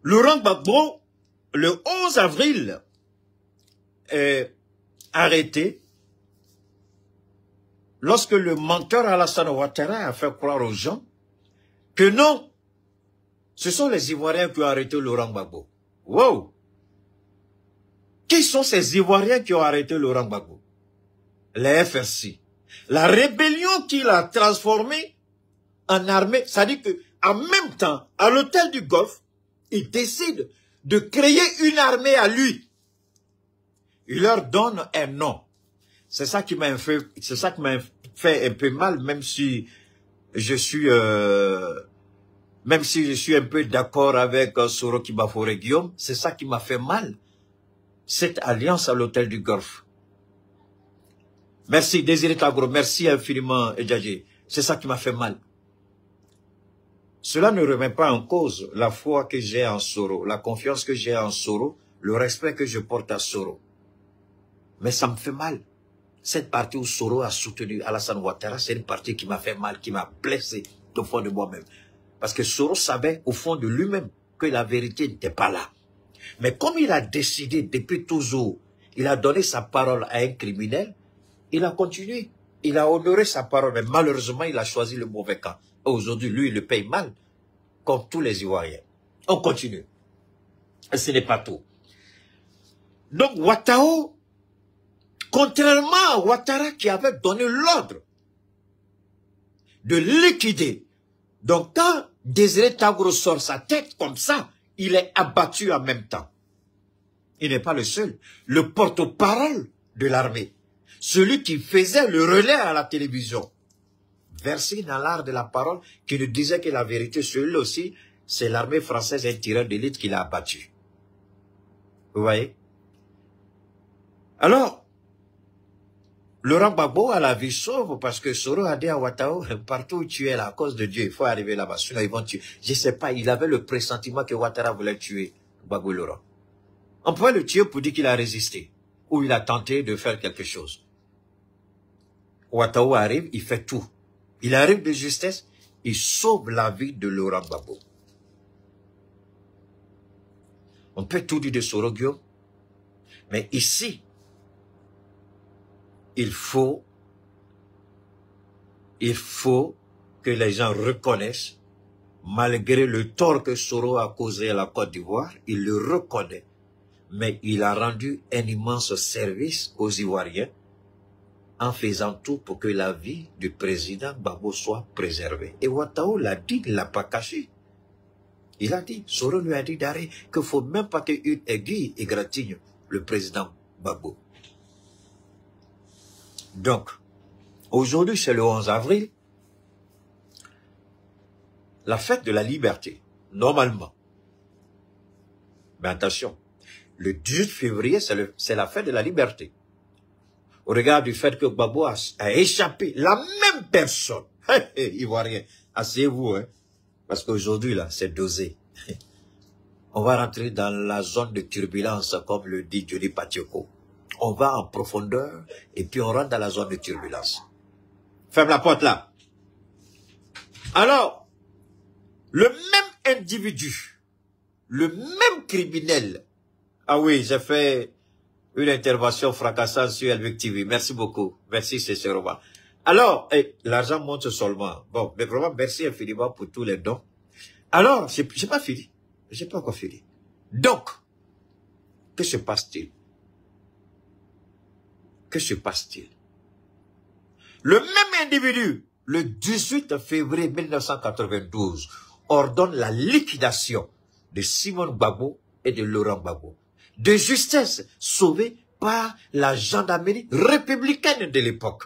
Laurent Gbagbo, le 11 avril, est arrêté lorsque le menteur Alassane Ouattara a fait croire aux gens que non, ce sont les Ivoiriens qui ont arrêté Laurent Gbagbo. Wow! Qui sont ces Ivoiriens qui ont arrêté Laurent Gbagbo? Les FRC. La rébellion qu'il a transformée en armée, c'est-à-dire qu'en même temps, à l'hôtel du Golfe, il décide de créer une armée à lui. Il leur donne un nom. C'est ça qui m'a fait un peu mal, même si je suis un peu d'accord avec Soro Kibafore Guillaume, c'est ça qui m'a fait mal. Cette alliance à l'hôtel du Golfe. Merci Désiré Tagro, merci infiniment Edjadji. C'est ça qui m'a fait mal. Cela ne remet pas en cause la foi que j'ai en Soro, la confiance que j'ai en Soro, le respect que je porte à Soro. Mais ça me fait mal. Cette partie où Soro a soutenu Alassane Ouattara, c'est une partie qui m'a fait mal, qui m'a blessé au fond de moi-même. Parce que Soro savait au fond de lui-même que la vérité n'était pas là. Mais comme il a décidé depuis toujours, il a donné sa parole à un criminel, il a continué. Il a honoré sa parole, mais malheureusement, il a choisi le mauvais camp. Aujourd'hui, lui, il le paye mal, comme tous les Ivoiriens. On continue. Et ce n'est pas tout. Donc, Ouattao, contrairement à Ouattara qui avait donné l'ordre de liquider, donc quand Désiré Tagro sort sa tête comme ça, il est abattu en même temps. Il n'est pas le seul. Le porte-parole de l'armée, celui qui faisait le relais à la télévision, versé dans l'art de la parole, qui nous disait que la vérité, celui-là aussi, c'est l'armée française, un tireur d'élite qui l'a abattu. Vous voyez? Alors, Laurent Gbagbo a la vie sauve parce que Soro a dit à Ouattao, partout où tu es là, à cause de Dieu, il faut arriver là-bas, sinon ils vont tuer. Je ne sais pas, il avait le pressentiment que Ouattara voulait tuer Gbagbo Laurent. On pouvait le tuer pour dire qu'il a résisté, ou il a tenté de faire quelque chose. Ouattao arrive, il fait tout. Il arrive de justesse, il sauve la vie de Laurent Gbagbo. On peut tout dire de Soro Guillaume, mais ici, il faut que les gens reconnaissent, malgré le tort que Soro a causé à la Côte d'Ivoire, il le reconnaît. Mais il a rendu un immense service aux Ivoiriens en faisant tout pour que la vie du président Gbagbo soit préservée. Et Ouattao l'a dit, il ne l'a pas caché. Il a dit, Soro lui a dit d'arrêt qu'il ne faut même pas qu'une aiguille égratigne le président Gbagbo. Donc, aujourd'hui, c'est le 11 avril, la fête de la liberté, normalement. Mais attention, le 18 février, c'est la fête de la liberté. Au regard du fait que Gbagbo a échappé, la même personne, Ivoirien, asseyez-vous, hein, parce qu'aujourd'hui, là, c'est dosé. On va rentrer dans la zone de turbulence, comme le dit Johnny Patioko. On va en profondeur et puis on rentre dans la zone de turbulence. Ferme la porte là. Alors, le même individu, le même criminel. Ah oui, j'ai fait une intervention fracassante sur Elvic TV. Merci beaucoup. Merci, c'est Roman. Alors, l'argent monte seulement. Bon, mais vraiment, merci infiniment pour tous les dons. Alors, j'ai pas fini. J'ai pas encore fini. Donc, que se passe-t-il? Que se passe-t-il? Le même individu, le 18 février 1992, ordonne la liquidation de Simone Gbagbo et de Laurent Gbagbo. De justesse sauvée par la gendarmerie républicaine de l'époque.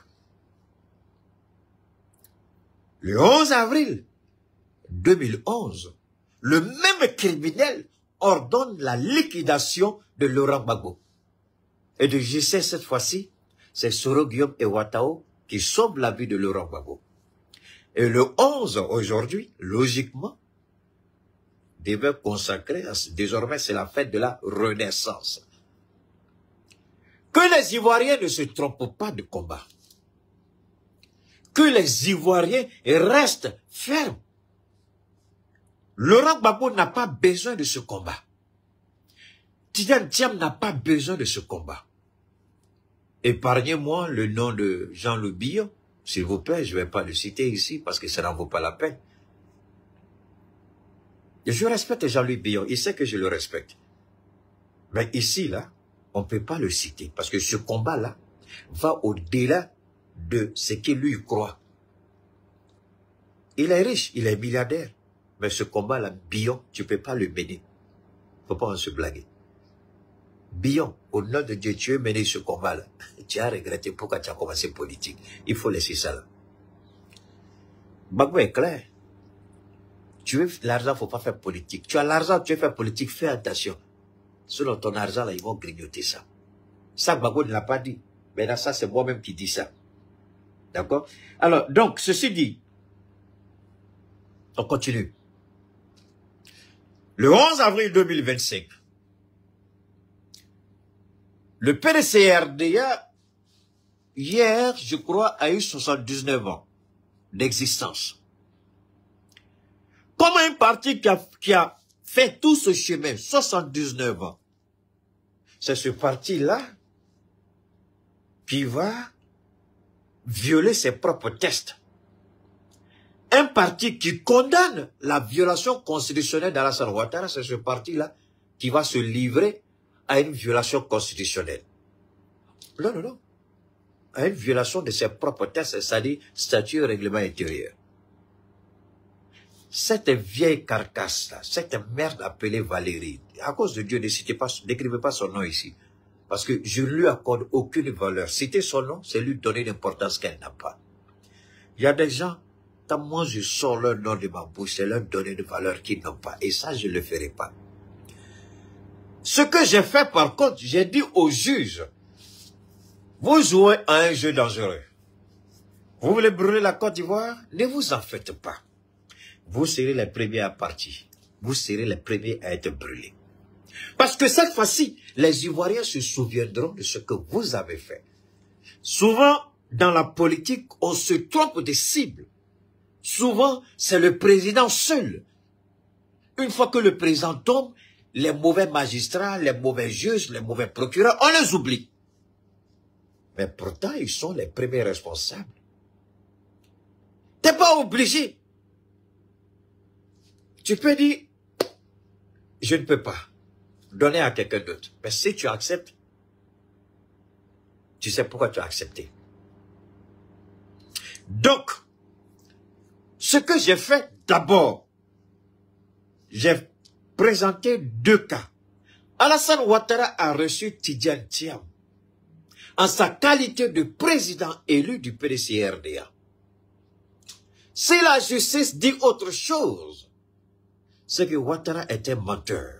Le 11 avril 2011, le même criminel ordonne la liquidation de Laurent Gbagbo. Et de justesse cette fois-ci, c'est Soro Guillaume et Ouattao qui sauvent la vie de Laurent Gbagbo. Et le 11, aujourd'hui, logiquement, devait consacrer, désormais c'est la fête de la renaissance. Que les Ivoiriens ne se trompent pas de combat. Que les Ivoiriens restent fermes. Laurent Gbagbo n'a pas besoin de ce combat. Tidjane Thiam n'a pas besoin de ce combat. Épargnez-moi le nom de Jean-Louis Billon, s'il vous plaît, je ne vais pas le citer ici parce que ça n'en vaut pas la peine. Je respecte Jean-Louis Billon, il sait que je le respecte. Mais ici, là, on ne peut pas le citer parce que ce combat-là va au-delà de ce qu'il lui croit. Il est riche, il est milliardaire. Mais ce combat-là, Billon, tu ne peux pas le mener. Il ne faut pas en se blaguer. Billon, au nom de Dieu, tu veux mener ce combat-là. Tu as regretté pourquoi tu as commencé politique. Il faut laisser ça là. Gbagbo est clair. Tu veux l'argent, il ne faut pas faire politique. Tu as l'argent, tu veux faire politique, fais attention. Selon ton argent, là, ils vont grignoter ça. Ça, Gbagbo ne l'a pas dit. Mais là, ça, c'est moi-même qui dis ça. D'accord? Alors, donc, ceci dit, on continue. Le 11 avril 2025, le PDCRDA, hier, je crois, a eu 79 ans d'existence. Comme un parti qui a fait tout ce chemin, 79 ans, c'est ce parti-là qui va violer ses propres tests. Un parti qui condamne la violation constitutionnelle d'Alassane Ouattara, c'est ce parti-là qui va se livrer à une violation constitutionnelle. Non, non, non. À une violation de ses propres tests, c'est-à-dire statut et règlement intérieur. Cette vieille carcasse-là, cette merde appelée Valérie, à cause de Dieu, n'écrivez pas son nom ici. Parce que je ne lui accorde aucune valeur. Citer son nom, c'est lui donner l'importance qu'elle n'a pas. Il y a des gens, quand moi je sors leur nom de ma bouche, c'est leur donner une valeur qu'ils n'ont pas. Et ça, je ne le ferai pas. Ce que j'ai fait par contre, j'ai dit aux juges, vous jouez à un jeu dangereux. Vous voulez brûler la Côte d'Ivoire? Ne vous en faites pas. Vous serez les premiers à partir. Vous serez les premiers à être brûlés. Parce que cette fois-ci, les Ivoiriens se souviendront de ce que vous avez fait. Souvent, dans la politique, on se trompe des cibles. Souvent, c'est le président seul. Une fois que le président tombe, les mauvais magistrats, les mauvais juges, les mauvais procureurs, on les oublie. Mais pourtant, ils sont les premiers responsables. Tu n'es pas obligé. Tu peux dire, je ne peux pas donner à quelqu'un d'autre. Mais si tu acceptes, tu sais pourquoi tu as accepté. Donc, ce que j'ai fait d'abord, j'ai présenté 2 cas. Alassane Ouattara a reçu Tidjane Thiam en sa qualité de président élu du PDCRDA. Si la justice dit autre chose, c'est que Ouattara était menteur.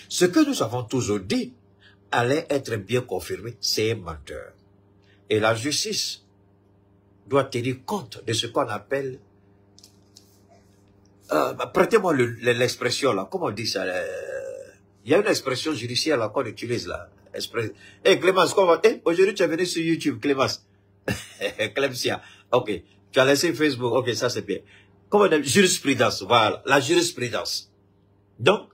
Ce que nous avons toujours dit allait être bien confirmé, c'est un menteur. Et la justice doit tenir compte de ce qu'on appelle... prêtez-moi l'expression là, comment on dit ça? Il y a une expression judiciaire là qu'on utilise là. Clémence, aujourd'hui tu es venu sur YouTube, Clémence. Clémencia, ok. Tu as laissé Facebook, ok, ça c'est bien. Comment on dit? Jurisprudence, voilà, la jurisprudence. Donc,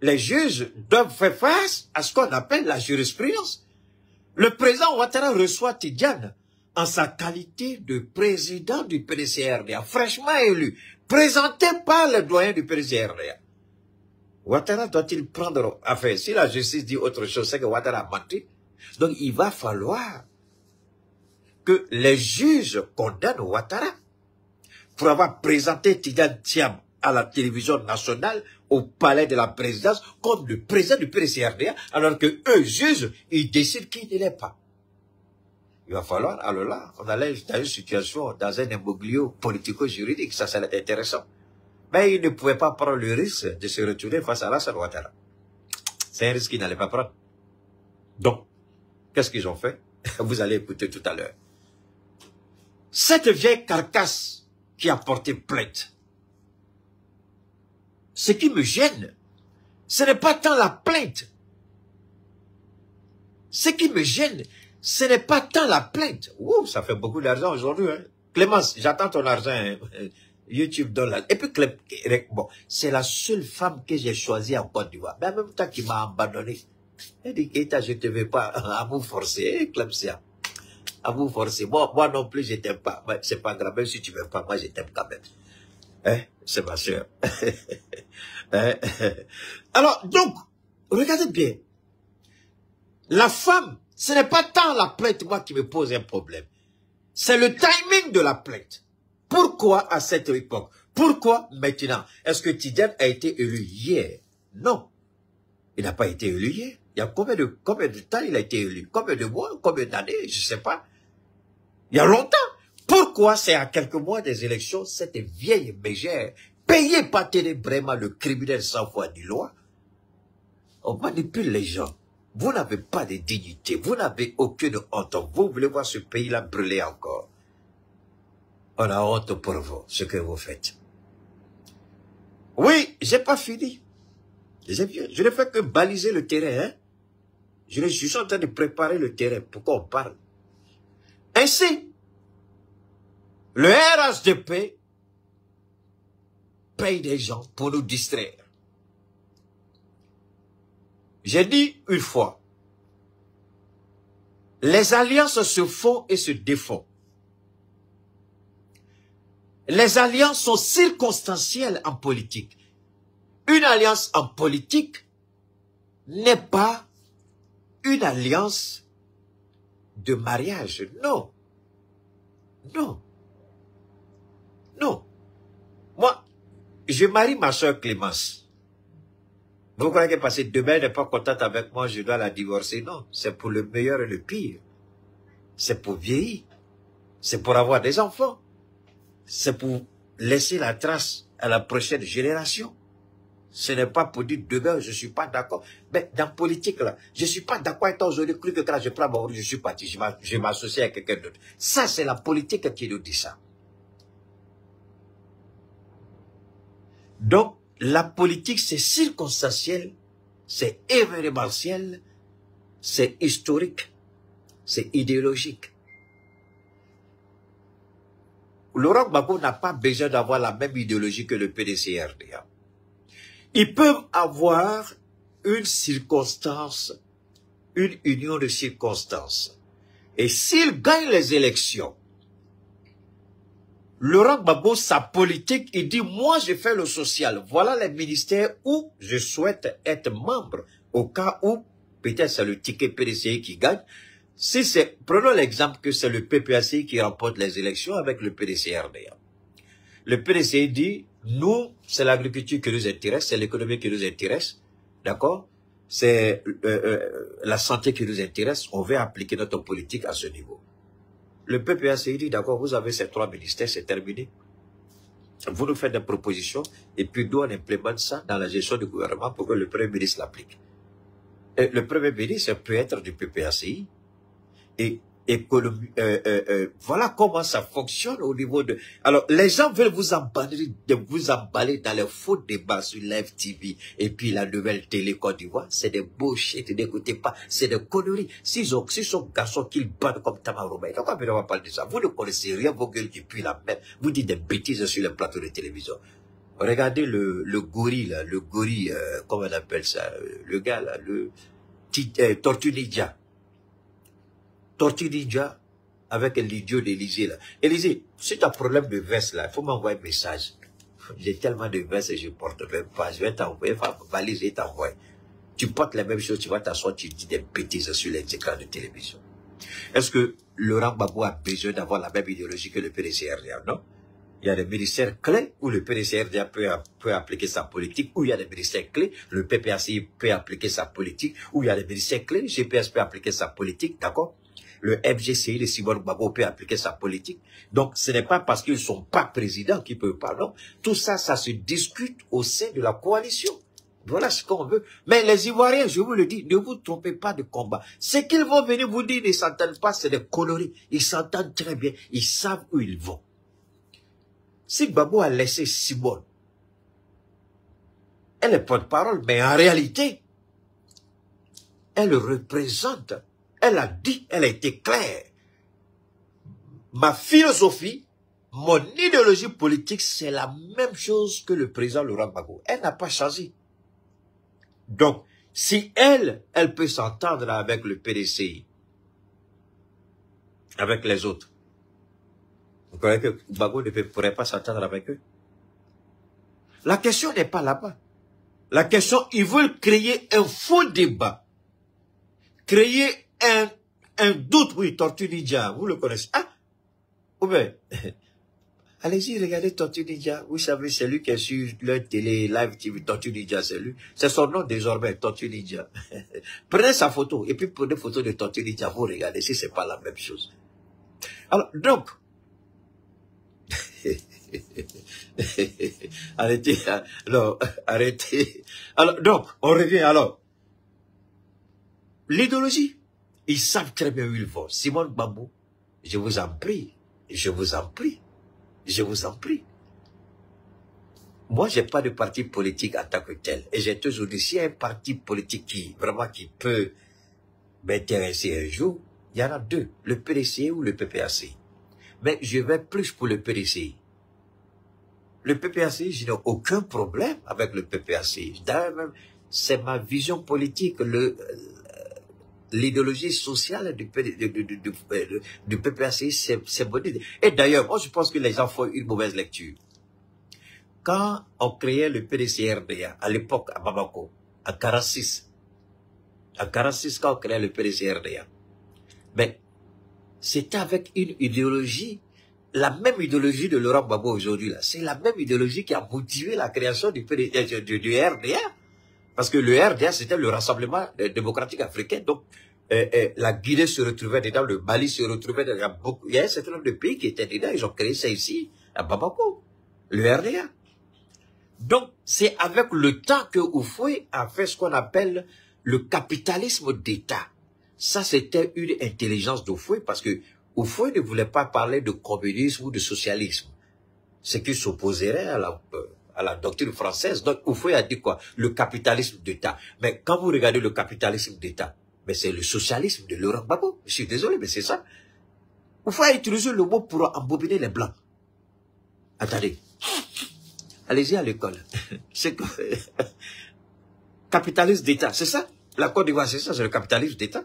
les juges doivent faire face à ce qu'on appelle la jurisprudence. Le président Ouattara reçoit Tidjane en sa qualité de président du PDCRDA, fraîchement élu, présenté par le doyen du PDCRDA. Ouattara doit-il prendre affaire? Si la justice dit autre chose, c'est que Ouattara a menti. Donc il va falloir que les juges condamnent Ouattara pour avoir présenté Tidjane Thiam à la télévision nationale, au palais de la présidence, comme le président du PDCRDA, alors que eux jugent, ils décident qui ne l'est pas. Il va falloir, alors là, on allait dans une situation, dans un imbroglio politico-juridique, ça serait intéressant. Mais ils ne pouvaient pas prendre le risque de se retourner face à Alassane Ouattara. C'est un risque qu'ils n'allaient pas prendre. Donc, qu'est-ce qu'ils ont fait? Vous allez écouter tout à l'heure. Cette vieille carcasse qui a porté plainte, ce qui me gêne, ce n'est pas tant la plainte. Ce qui me gêne, ce n'est pas tant la plainte. Ouh, ça fait beaucoup d'argent aujourd'hui. Hein. Clémence, j'attends ton argent. Hein. YouTube donne la... Et puis, bon, c'est la seule femme que j'ai choisie en Côte d'Ivoire. Mais en même temps, qui m'a abandonné. Elle dit, Keita, je ne te veux pas à vous forcer, Clemsia. À vous forcer. Moi non plus, je ne t'aime pas. C'est pas grave, même si tu ne m'aimes pas, moi, je t'aime quand même. Hein? C'est ma soeur. Hein? Alors, donc, regardez bien. La femme, ce n'est pas tant la plainte, moi, qui me pose un problème. C'est le timing de la plainte. Pourquoi à cette époque? Pourquoi maintenant? Est-ce que Tidiane a été élu hier? Non. Il n'a pas été élu hier. Il y a combien de temps il a été élu? Combien de mois? Combien d'années? Je ne sais pas. Il y a longtemps. Pourquoi c'est à quelques mois des élections, cette vieille mégère, payée par vraiment le criminel sans foi ni loi? On manipule les gens. Vous n'avez pas de dignité. Vous n'avez aucune honte. Vous voulez voir ce pays-là brûler encore. On a honte pour vous, ce que vous faites. Oui, j'ai pas fini. Je ne fais que baliser le terrain. Hein? Je suis en train de préparer le terrain pour qu'on parle. Ainsi, le RHDP paye des gens pour nous distraire. J'ai dit une fois, les alliances se font et se défont. Les alliances sont circonstancielles en politique. Une alliance en politique n'est pas une alliance de mariage. Non. Non. Non. Moi, je marie ma soeur Clémence. Vous croyez que parce que demain elle n'est pas contente avec moi, je dois la divorcer? Non. C'est pour le meilleur et le pire. C'est pour vieillir. C'est pour avoir des enfants. C'est pour laisser la trace à la prochaine génération. Ce n'est pas pour dire demain, je ne suis pas d'accord. Mais dans la politique, là, je ne suis pas d'accord avec toi aujourd'hui, cru que quand je prends ma route, je suis parti, je m'associe avec quelqu'un d'autre. Ça, c'est la politique qui nous dit ça. Donc, la politique, c'est circonstanciel, c'est événementiel, c'est historique, c'est idéologique. Laurent Gbagbo n'a pas besoin d'avoir la même idéologie que le PDC-RDA. Ils peuvent avoir une circonstance, une union de circonstances. Et s'ils gagnent les élections, Laurent Gbagbo, sa politique, il dit, moi je fais le social. Voilà les ministères où je souhaite être membre. Au cas où, peut-être c'est le ticket PDCI qui gagne. Si c'est, prenons l'exemple que c'est le PPACI qui remporte les élections avec le PDC-RDA. Le PDCI dit, nous, c'est l'agriculture qui nous intéresse, c'est l'économie qui nous intéresse, d'accord? C'est la santé qui nous intéresse, on veut appliquer notre politique à ce niveau. Le PPACI dit, d'accord, vous avez ces 3 ministères, c'est terminé. Vous nous faites des propositions, et puis nous, on implémente ça dans la gestion du gouvernement pour que le Premier ministre l'applique. Le Premier ministre peut être du PPACI, et voilà comment ça fonctionne au niveau de... Alors, les gens veulent vous emballer dans les faux débats sur Live TV et puis la nouvelle télé Côte d'Ivoire. C'est des bullshit, n'écoutez pas, c'est des conneries. S'ils sont garçons qu'ils battent comme Tamaroma, donc on va parler de ça. Vous ne connaissez rien, vos gueules qui puent la mer. Vous dites des bêtises sur les plateaux de télévision. Regardez le gorille, là, comment on appelle ça, le gars là, Tortue Ninja. Tortue Ninja avec l'idiot d'Élysée là. Élysée, si tu as problème de veste là, il faut m'envoyer un message. J'ai tellement de vestes et je porte même pas. Je vais t'envoyer, valise et t'envoyer. Tu portes la même chose, tu vas t'asseoir, tu dis des bêtises sur les écrans de télévision. Est-ce que Laurent Gbagbo a besoin d'avoir la même idéologie que le PDC-RDA? Non. Il y a des ministères clés où le PDC-RDA peut appliquer sa politique, où il y a des ministères clés, le PPACI peut appliquer sa politique, où il y a des ministères clés, le GPS peut appliquer sa politique, d'accord? Le FGCI, le Simon Gbagbo peut appliquer sa politique. Donc, ce n'est pas parce qu'ils ne sont pas présidents qu'ils peuvent pas, non. Tout ça, ça se discute au sein de la coalition. Voilà ce qu'on veut. Mais les Ivoiriens, je vous le dis, ne vous trompez pas de combat. Ce qu'ils vont venir vous dire, ils ne s'entendent pas, c'est des conneries. Ils s'entendent très bien. Ils savent où ils vont. Si Gbagbo a laissé Simone, elle est porte-parole, mais en réalité, elle représente, elle a dit, elle a été claire. Ma philosophie, Mon idéologie politique, c'est la même chose que le président Laurent Gbagbo. Elle n'a pas changé. Donc, si elle peut s'entendre avec le PDCI, avec les autres, vous croyez que Gbagbo ne pourrait pas s'entendre avec eux? La question n'est pas là-bas. La question, ils veulent créer un faux débat. Créer un doute. Oui, Tortue Ninja, vous le connaissez. Ah, ou bien, allez-y, regardez Tortue Ninja. Vous savez, c'est lui qui est sur leur télé, live TV, Tortue Ninja, c'est lui. C'est son nom désormais, Tortue Ninja. Prenez sa photo, et puis prenez photo de Tortue Ninja, vous regardez si c'est pas la même chose. Alors, donc, arrêtez, non, arrêtez. Alors, donc, on revient alors. L'idéologie, ils savent très bien où ils vont. Simone Gbagbo, je vous en prie, je vous en prie, je vous en prie. Moi, j'ai pas de parti politique en tant que tel. Et j'ai toujours dit, s'il y a un parti politique qui peut m'intéresser un jour, il y en a deux, le PDCI ou le PPAC. Mais je vais plus pour le PDCI. Le PPAC, je n'ai aucun problème avec le PPAC. D'ailleurs, même, c'est ma vision politique, l'idéologie sociale du PPAC, c'est bonne idée. Et d'ailleurs, moi, je pense que les gens font une mauvaise lecture. Quand on créait le PDC-RDA, à l'époque, à Bamako, à 46, quand on créait le PDC-RDA, mais c'était avec une idéologie, la même idéologie de Laurent Gbagbo aujourd'hui, là. C'est la même idéologie qui a motivé la création du RDA. Parce que le RDA, c'était le Rassemblement démocratique africain. Donc, la Guinée se retrouvait dedans, le Mali se retrouvait dedans. Il y a un certain nombre de pays qui étaient dedans. Ils ont créé ça ici, à Bamako, le RDA. Donc, c'est avec le temps que Houphouët a fait ce qu'on appelle le capitalisme d'État. Ça, c'était une intelligence d'Houphouët parce que Houphouët ne voulait pas parler de communisme ou de socialisme. Ce qui s'opposerait à la doctrine française. Donc, Houphouët a dit quoi? Le capitalisme d'État. Mais quand vous regardez le capitalisme d'État, mais c'est le socialisme de Laurent Gbagbo. Je suis désolé, mais c'est ça. Houphouët a utilisé le mot pour embobiner les Blancs. Attendez. Allez-y à l'école. C'est que capitalisme d'État, c'est ça? La Côte d'Ivoire, c'est ça, c'est le capitalisme d'État.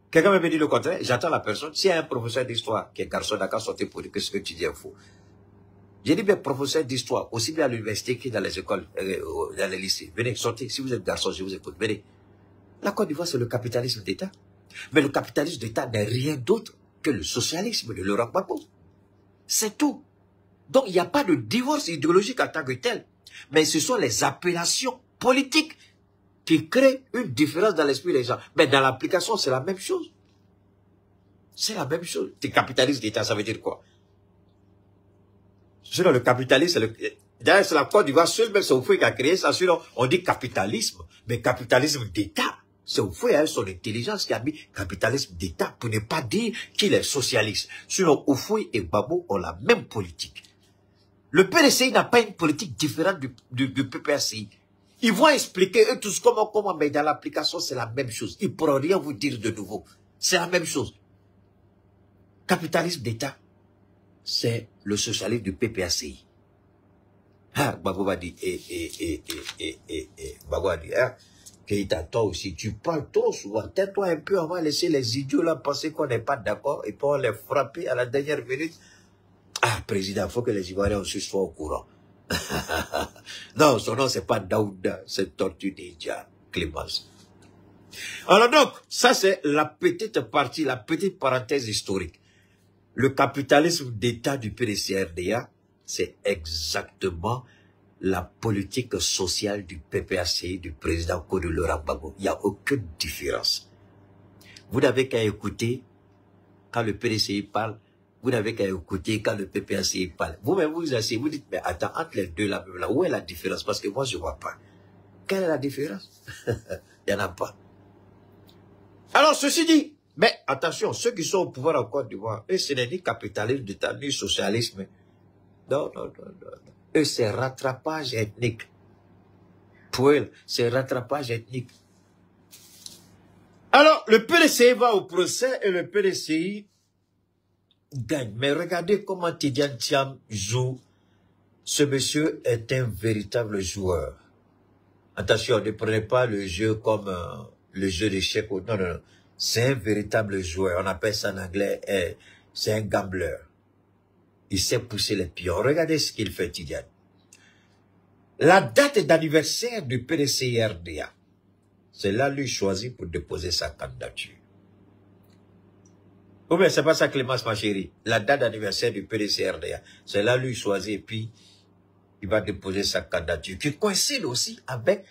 Quelqu'un m'a dit le contraire, j'attends la personne. S'il y a un professeur d'histoire qui est garçon d'accord sorti pour dire que ce que tu dis est faux. J'ai dit bien professeur d'histoire, aussi bien à l'université que dans les écoles, dans les lycées. Venez, sortez. Si vous êtes garçon, je vous écoute. Venez. La Côte d'Ivoire, c'est le capitalisme d'État. Mais le capitalisme d'État n'est rien d'autre que le socialisme de Laurent Gbagbo. C'est tout. Donc, il n'y a pas de divorce idéologique en tant que tel. Mais ce sont les appellations politiques qui créent une différence dans l'esprit des gens. Mais dans l'application, c'est la même chose. C'est la même chose. Le capitalisme d'État, ça veut dire quoi? Sinon, le capitalisme, d'ailleurs, c'est la Côte d'Ivoire seule, même c'est Houphouët qui a créé ça. Sinon, on dit capitalisme. Mais capitalisme d'État. C'est Houphouët avec son intelligence qui a mis capitalisme d'État pour ne pas dire qu'il est socialiste. Sinon, Houphouët et Gbagbo ont la même politique. Le PDCI n'a pas une politique différente du PPACI. Ils vont expliquer eux tous comment, mais dans l'application, c'est la même chose. Ils ne pourront rien vous dire de nouveau. C'est la même chose. Capitalisme d'État, c'est le socialisme du PPACI. Ah, Gbagbo va dire, Gbagbo va dire, hein, Keïta, toi aussi, tu parles trop souvent. Tais-toi un peu, on va laisser les idiots là penser qu'on n'est pas d'accord et puis on les frapper à la dernière minute. Ah, président, il faut que les Ivoiriens aussi soient au courant. Non, son nom, c'est pas Daouda, c'est Tortue Ninja, Clémence. Alors donc, ça c'est la petite partie, la petite parenthèse historique. Le capitalisme d'État du PDC-RDA, c'est exactement la politique sociale du PPACI, du président Kodo Laurent Gbagbo. Il n'y a aucune différence. Vous n'avez qu'à écouter quand le PDCI parle. Vous n'avez qu'à écouter quand le PPACI parle. Vous-même, vous asseyez, vous dites, mais attends, entre les deux là, où est la différence? Parce que moi, je ne vois pas. Quelle est la différence? Il n'y en a pas. Alors, ceci dit, mais attention, ceux qui sont au pouvoir en Côte d'Ivoire, eux, ce n'est ni capitalisme d'État, ni socialisme. Non. Eux, c'est rattrapage ethnique. Pour eux, c'est rattrapage ethnique. Alors, le PDCI va au procès et le PDCI gagne. Mais regardez comment Tidiane Thiam joue. Ce monsieur est un véritable joueur. Attention, ne prenez pas le jeu comme le jeu d'échecs. Non, non, non. C'est un véritable joueur. On appelle ça en anglais, c'est un gambler. Il sait pousser les pions. Regardez ce qu'il fait, Tidiane. La date d'anniversaire du PDC-RDA, c'est là lui choisi pour déposer sa candidature. Ou bien c'est pas ça, Clémence, ma chérie. La date d'anniversaire du PDC-RDA, c'est là lui choisi et puis il va déposer sa candidature, qui coïncide aussi avec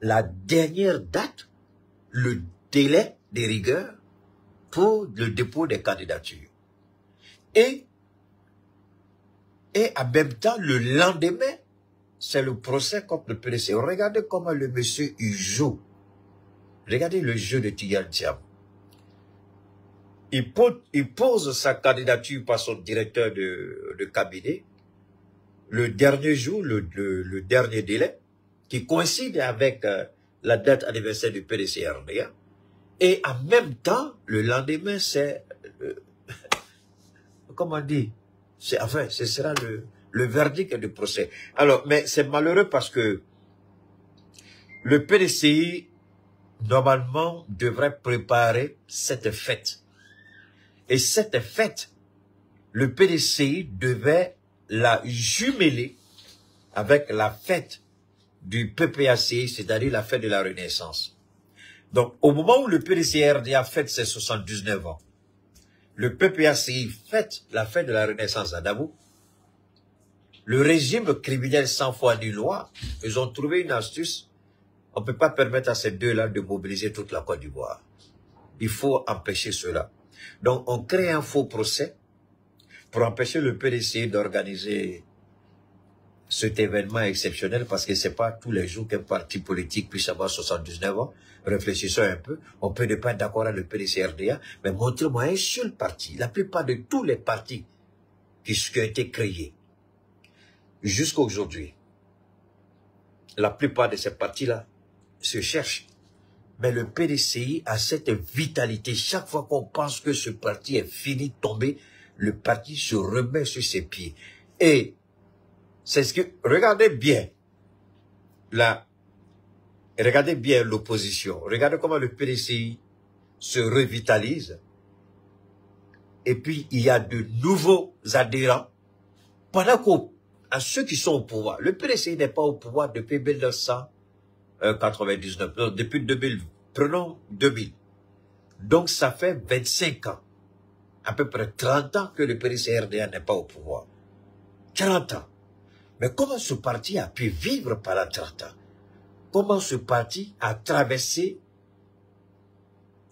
la dernière date, le délai de rigueur pour le dépôt des candidatures. Et en même temps, le lendemain, c'est le procès contre le PDC. Regardez comment le monsieur il joue. Regardez le jeu de Tidiane Thiam. Il pose sa candidature par son directeur de cabinet. Le dernier jour, le dernier délai, qui coïncide avec la date anniversaire du PDC-RDA. Et en même temps, le lendemain, c'est, comment on dit, enfin, ce sera le verdict du procès. Alors, mais c'est malheureux parce que le PDCI, normalement, devrait préparer cette fête. Et cette fête, le PDCI devait la jumeler avec la fête du PPACI, c'est-à-dire la fête de la Renaissance. Donc, au moment où le PDC-RDA fête ses 79 ans, le PPACI fête la fête de la Renaissance à Dabou, le régime criminel sans foi ni loi, ils ont trouvé une astuce. On ne peut pas permettre à ces deux-là de mobiliser toute la Côte d'Ivoire. Il faut empêcher cela. Donc, on crée un faux procès pour empêcher le PDC d'organiser cet événement exceptionnel, parce que c'est pas tous les jours qu'un parti politique puisse avoir 79 ans. Réfléchissons un peu. On peut ne pas être d'accord avec le PDC-RDA, mais montrez-moi un seul parti. La plupart de tous les partis qui ont été créés jusqu'à aujourd'hui, la plupart de ces partis-là se cherchent. Mais le PDCI a cette vitalité. Chaque fois qu'on pense que ce parti est fini de tomber, le parti se remet sur ses pieds. Et c'est ce que, regardez bien l'opposition. Regardez comment le PDCI se revitalise. Et puis, il y a de nouveaux adhérents. Pendant qu'à ceux qui sont au pouvoir, le PDCI n'est pas au pouvoir depuis 1999, non, depuis 2000, prenons 2000. Donc, ça fait 25 ans, à peu près 30 ans que le PDC-RDA n'est pas au pouvoir. 30 ans. Mais comment ce parti a pu vivre pendant 30 ans? Comment ce parti a traversé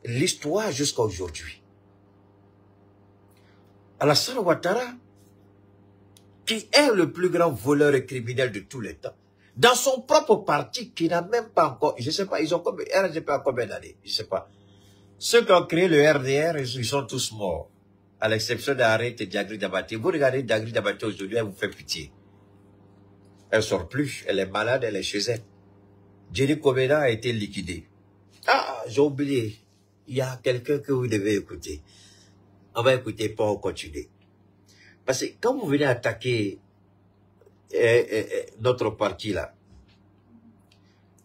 l'histoire jusqu'à aujourd'hui? Alassane Ouattara, qui est le plus grand voleur et criminel de tous les temps, dans son propre parti, qui n'a même pas encore, je ne sais pas, ils ont combien, RGP a combien d'années, je ne sais pas. Ceux qui ont créé le RDR, ils sont tous morts, à l'exception d'Arrête et Diagri Dabaté. Vous regardez Diagri Dabaté aujourd'hui, elle vous fait pitié. Elle sort plus, elle est malade, elle est chez elle. Jenny Komeda a été liquidée. Ah, j'ai oublié. Il y a quelqu'un que vous devez écouter. On va écouter pour continuer. Parce que quand vous venez attaquer notre parti là,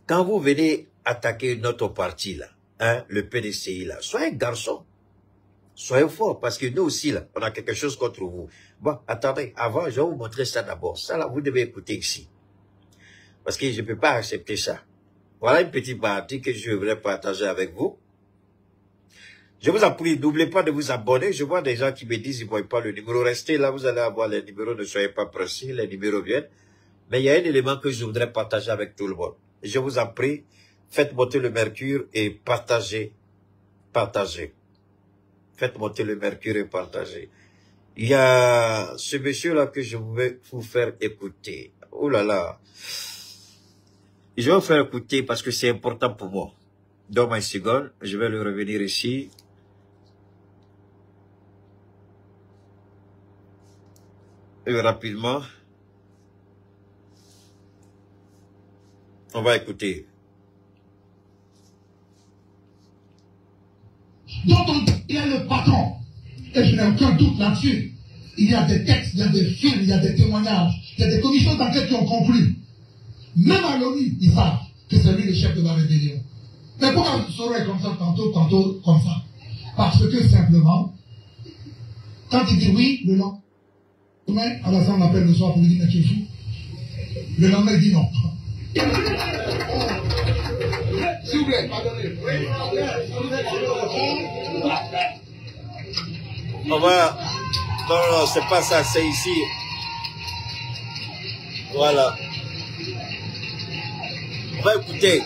quand vous venez attaquer notre parti là, hein, le PDCI là, soyez garçon, soyez fort, parce que nous aussi là, on a quelque chose contre vous. Bon, attendez, avant, je vais vous montrer ça d'abord. Ça là, vous devez écouter ici. Parce que je ne peux pas accepter ça. Voilà une petite partie que je voulais partager avec vous. Je vous en prie, n'oubliez pas de vous abonner. Je vois des gens qui me disent, ils ne voient pas le numéro. Restez là, vous allez avoir les numéros, ne soyez pas pressés, les numéros viennent. Mais il y a un élément que je voudrais partager avec tout le monde. Je vous en prie, faites monter le mercure et partagez. Partagez. Faites monter le mercure et partagez. Il y a ce monsieur-là que je vais vous faire écouter. Oh là là. Je vais vous faire écouter parce que c'est important pour moi. Dans ma seconde, je vais le revenir ici. Et rapidement, on va écouter. Donc, il est le patron. Et je n'ai aucun doute là-dessus. Il y a des textes, il y a des films, il y a des témoignages, il y a des commissions d'enquête qui ont conclu. Même à l'ONU, ils savent que c'est lui le chef de la rébellion. Mais pourquoi Soro est comme ça, tantôt comme ça? Parce que simplement, quand il dit oui, le lendemain, Alassane l'appelle le soir pour lui dire, mais tu es fou. Le lendemain, il dit non. S'il vous plaît, pardonnez. On va... Non, c'est pas ça, c'est ici. Voilà. On va écouter.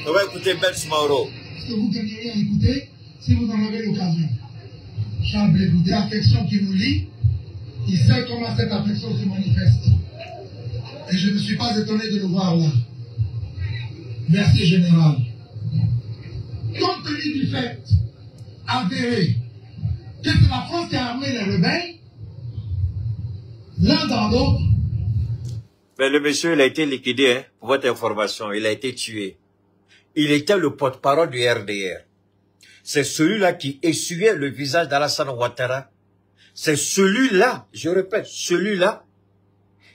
On va écouter Benz Mauro. Ce que vous gagneriez à écouter, si vous en avez l'occasion. Charles Blégou, de l'affection qui nous lie, il sait comment cette affection se manifeste. Et je ne suis pas étonné de le voir là. Merci, général. Compte tenu du fait avéré que c'est la France qui a armé les rebelles, l'un dans l'autre. Mais le monsieur, il a été liquidé, hein, pour votre information. Il a été tué. Il était le porte-parole du RDR. C'est celui-là qui essuyait le visage d'Alassane Ouattara. C'est celui-là, je répète, celui-là,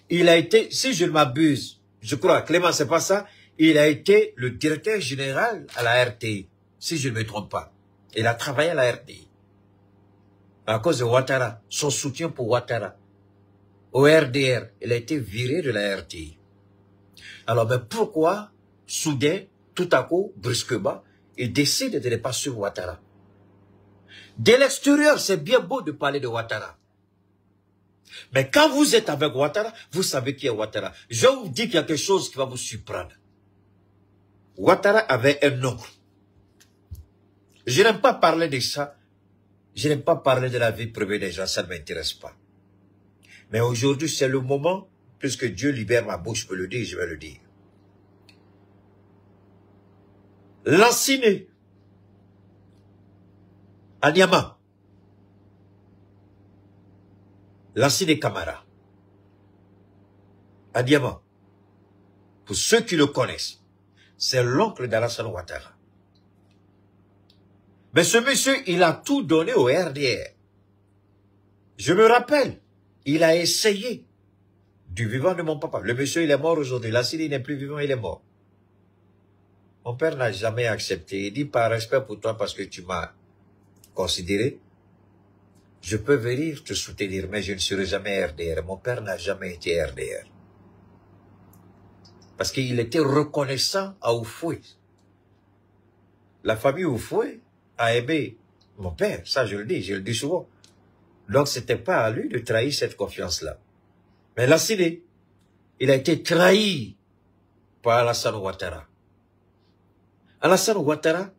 il a été, si je ne m'abuse, je crois, Clément, c'est pas ça, il a été le directeur général à la RTI, si je ne me trompe pas. Il a travaillé à la RTI. À cause de Ouattara, son soutien pour Ouattara. Au RDR, il a été viré de la RTI. Alors, mais pourquoi, soudain, tout à coup, brusquement, il décide de ne pas suivre Ouattara? De l'extérieur, c'est bien beau de parler de Ouattara. Mais quand vous êtes avec Ouattara, vous savez qui est Ouattara. Je vous dis quelque chose qui va vous surprendre. Ouattara avait un oncle. Je n'aime pas parler de ça. Je n'aime pas parler de la vie privée des gens, ça ne m'intéresse pas. Mais aujourd'hui, c'est le moment, puisque Dieu libère ma bouche pour le dire, je vais le dire. Lanciné, à Niama, Lanciné Camara, à Niama, pour ceux qui le connaissent, c'est l'oncle d'Alassane Ouattara. Mais ce monsieur, il a tout donné au RDR. Je me rappelle, il a essayé du vivant de mon papa. Le monsieur, il est mort aujourd'hui. Lassine, il n'est plus vivant, il est mort. Mon père n'a jamais accepté. Il dit par respect pour toi, parce que tu m'as considéré, je peux venir te soutenir, mais je ne serai jamais RDR. Mon père n'a jamais été RDR. Parce qu'il était reconnaissant à Oufoué. La famille Oufoué a aimé mon père, ça je le dis souvent. Donc c'était pas à lui de trahir cette confiance-là. Mais Lassine, il a été trahi par Alassane Ouattara. Alassane Ouattara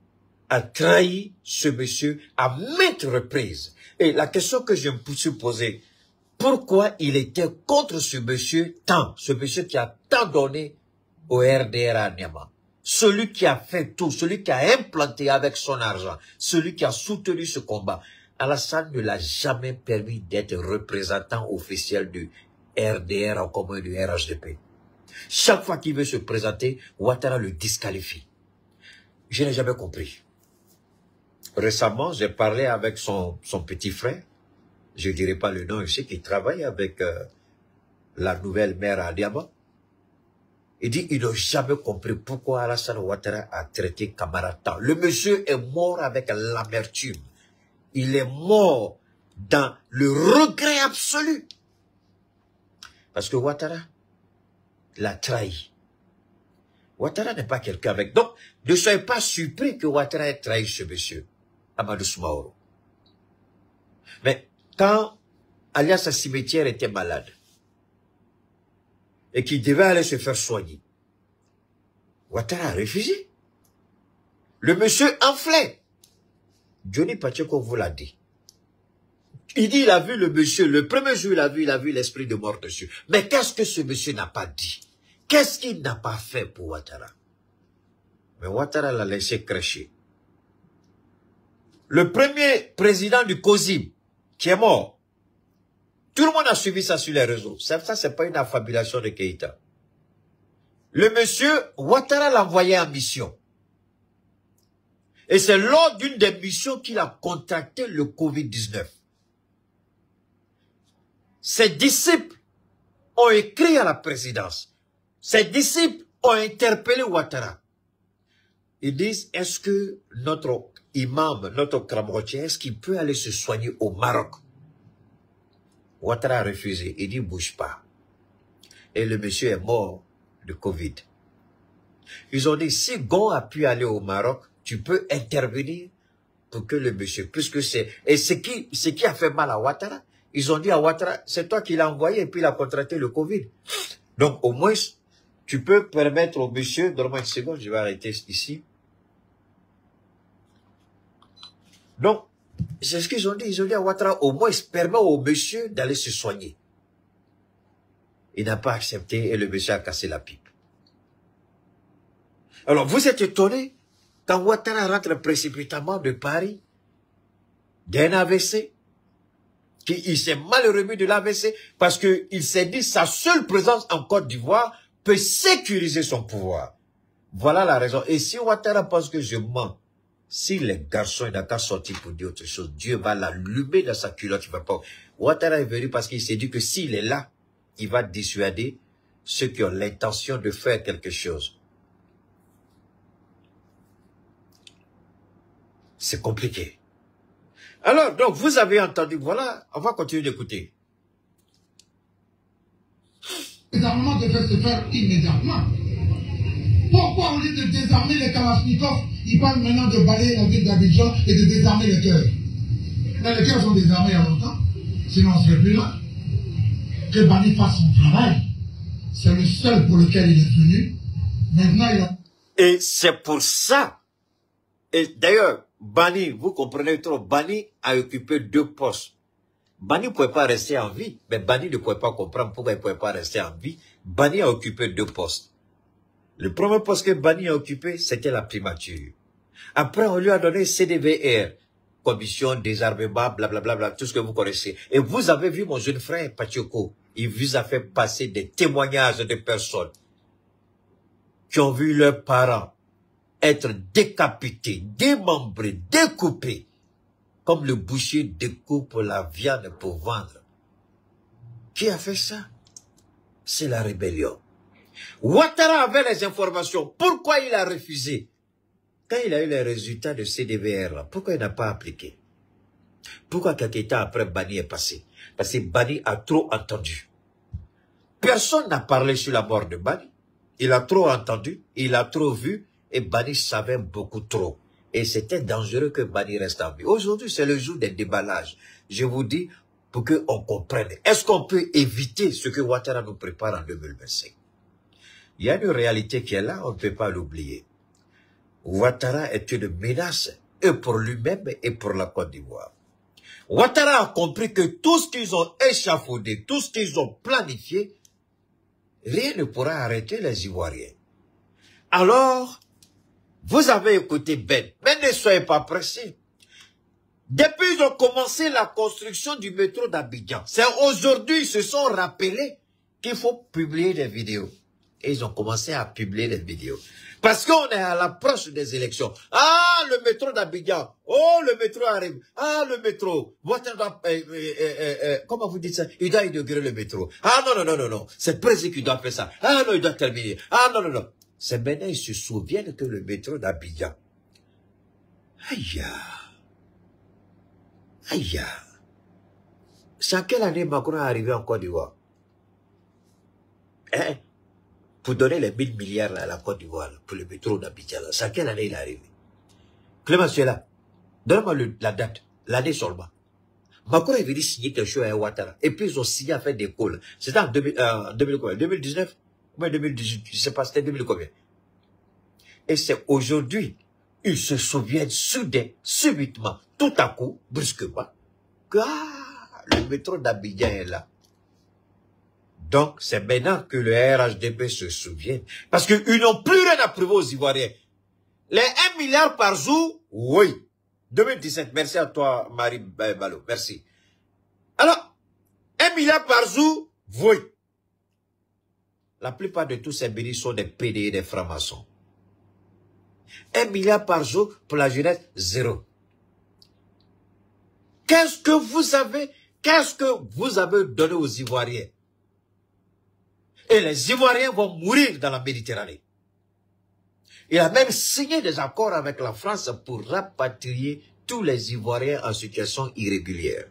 a trahi ce monsieur à maintes reprises. Et la question que je me suis posée, pourquoi il était contre ce monsieur qui a tant donné au RDR à Niama? Celui qui a fait tout, celui qui a implanté avec son argent, celui qui a soutenu ce combat. Alassane ne l'a jamais permis d'être représentant officiel du RDR en commun du RHDP. Chaque fois qu'il veut se présenter, Ouattara le disqualifie. Je n'ai jamais compris. Récemment, j'ai parlé avec son petit frère, je ne dirai pas le nom ici, qui travaille avec la nouvelle maire à Niama. Il dit, il n'a jamais compris pourquoi Alassane Ouattara a traité Camara tant. Le monsieur est mort avec l'amertume. Il est mort dans le regret absolu. Parce que Ouattara l'a trahi. Ouattara n'est pas quelqu'un avec... Donc, ne soyez pas surpris que Ouattara ait trahi ce monsieur, Amadou Soumaoro. Mais quand Alias Cimetière était malade, et qu'il devait aller se faire soigner, Ouattara a refusé. Le monsieur enflait. Johnny Pacheco vous l'a dit. Il dit, il a vu le monsieur, le premier jour il a vu l'esprit de mort dessus. Mais qu'est-ce que ce monsieur n'a pas dit? Qu'est-ce qu'il n'a pas fait pour Ouattara? Mais Ouattara l'a laissé crècher. Le premier président du COSIM, qui est mort, tout le monde a suivi ça sur les réseaux. Ça, c'est pas une affabulation de Keïta. Le monsieur, Ouattara l'a envoyé en mission. Et c'est lors d'une des missions qu'il a contracté le Covid-19. Ses disciples ont écrit à la présidence. Ses disciples ont interpellé Ouattara. Ils disent, est-ce que notre imam, notre Kramrotier, est-ce qu'il peut aller se soigner au Maroc? Ouattara a refusé. Il dit, bouge pas. Et le monsieur est mort de Covid. Ils ont dit, si Gon a pu aller au Maroc, tu peux intervenir pour que le monsieur, puisque c'est... Et ce qui a fait mal à Ouattara, ils ont dit à Ouattara, c'est toi qui l'as envoyé et puis il a contracté le Covid. Donc au moins, tu peux permettre au monsieur, donne-moi une seconde, je vais arrêter ici. Donc, c'est ce qu'ils ont dit. Ils ont dit à Ouattara, au moins, permet au monsieur d'aller se soigner. Il n'a pas accepté et le monsieur a cassé la pipe. Alors, vous êtes étonné quand Ouattara rentre précipitamment de Paris, d'un AVC, qu'il s'est mal remis de l'AVC parce qu'il s'est dit sa seule présence en Côte d'Ivoire peut sécuriser son pouvoir. Voilà la raison. Et si Ouattara pense que je mens, si les garçons n'ont qu'à sortir pour dire autre chose, Dieu va l'allumer dans sa culotte. Il va pas. Ouattara est venu parce qu'il s'est dit que s'il est là, il va dissuader ceux qui ont l'intention de faire quelque chose. C'est compliqué. Alors, donc, vous avez entendu, voilà, on va continuer d'écouter. Le désarmement devait se faire immédiatement. Pourquoi au lieu de désarmer les Kalachnikov, ils parlent maintenant de balayer la ville d'Abidjan et de désarmer les cœurs? Mais les cœurs sont désarmés il y a longtemps, sinon on ne serait plus là. Que Bani fasse son travail. C'est le seul pour lequel il est venu. Maintenant, il a... Et c'est pour ça. Et d'ailleurs, Bani, vous comprenez trop, Bani a occupé 2 postes. Bani ne pouvait pas rester en vie, mais Bani ne pouvait pas comprendre pourquoi il ne pouvait pas rester en vie. Bani a occupé 2 postes. Le premier poste que Bani a occupé, c'était la primature. Après, on lui a donné CDVR, commission, désarmement, blablabla, tout ce que vous connaissez. Et vous avez vu mon jeune frère, Pachoko, il vous a fait passer des témoignages de personnes qui ont vu leurs parents être décapités, démembrés, découpés, comme le boucher découpe la viande pour vendre. Qui a fait ça? C'est la rébellion. Ouattara avait les informations. Pourquoi il a refusé? Quand il a eu les résultats de CDVR, pourquoi il n'a pas appliqué? Pourquoi quelques temps après Bani est passé? Parce que Bani a trop entendu. Personne n'a parlé sur la mort de Bani. Il a trop entendu, il a trop vu, et Bani savait beaucoup trop. Et c'était dangereux que Bani reste en vie. Aujourd'hui, c'est le jour des déballages. Je vous dis, pour qu'on comprenne, est-ce qu'on peut éviter ce que Ouattara nous prépare en 2025? Il y a une réalité qui est là, on ne peut pas l'oublier. Ouattara est une menace, et pour lui-même et pour la Côte d'Ivoire. Ouattara a compris que tout ce qu'ils ont échafaudé, tout ce qu'ils ont planifié, rien ne pourra arrêter les Ivoiriens. Alors, vous avez écouté Ben, mais ne soyez pas pressés. Depuis ils ont commencé la construction du métro d'Abidjan, c'est aujourd'hui ils se sont rappelés qu'il faut publier des vidéos. Et ils ont commencé à publier des vidéos. Parce qu'on est à l'approche des élections. Ah, le métro d'Abidjan. Oh, le métro arrive. Ah, le métro. Comment vous dites ça? Il doit inaugurer le métro. Ah, non. C'est le président qui doit faire ça. Ah, non, il doit terminer. Ah, non. C'est maintenant, ils se souviennent que le métro d'Abidjan. Aïe. C'est à quelle année Macron est arrivé en Côte d'Ivoire? Pour donner les 1000 milliards à la Côte d'Ivoire, pour le métro d'Abidjan, c'est à quelle année il est arrivé? Clément, tu es là. Donne-moi la date, l'année seulement. Macron est venu signer quelque chose à Ouattara. Et puis ils ont signé à faire des calls. C'était en 2019 ou 2018, je ne sais pas, c'était 2000 combien. Et c'est aujourd'hui, ils se souviennent soudain, subitement, tout à coup, brusquement, que le métro d'Abidjan est là. Donc, c'est maintenant que le RHDP se souvienne. Parce qu'ils n'ont plus rien à prouver aux Ivoiriens. Les 1 milliard par jour, oui. 2017, merci à toi, Marie Balo, merci. Alors, 1 milliard par jour, oui. La plupart de tous ces bénis sont des PD et des francs-maçons. 1 milliard par jour pour la jeunesse, 0. Qu'est-ce que vous avez donné aux Ivoiriens? Et les Ivoiriens vont mourir dans la Méditerranée. Il a même signé des accords avec la France pour rapatrier tous les Ivoiriens en situation irrégulière.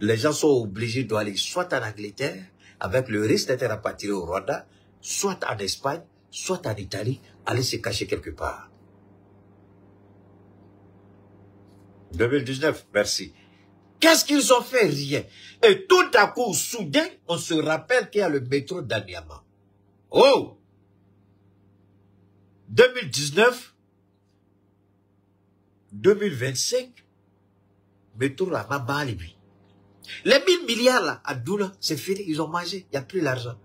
Les gens sont obligés d'aller soit en Angleterre, avec le risque d'être rapatriés au Rwanda, soit en Espagne, soit en Italie, aller se cacher quelque part. 2019, merci. Qu'est-ce qu'ils ont fait? Rien. Et tout à coup, soudain, on se rappelle qu'il y a le métro d'Anyama. Oh! 2019, 2025, métro là, ma lui. Les 1000 milliards là, à Doula, c'est fini, ils ont mangé, il n'y a plus l'argent.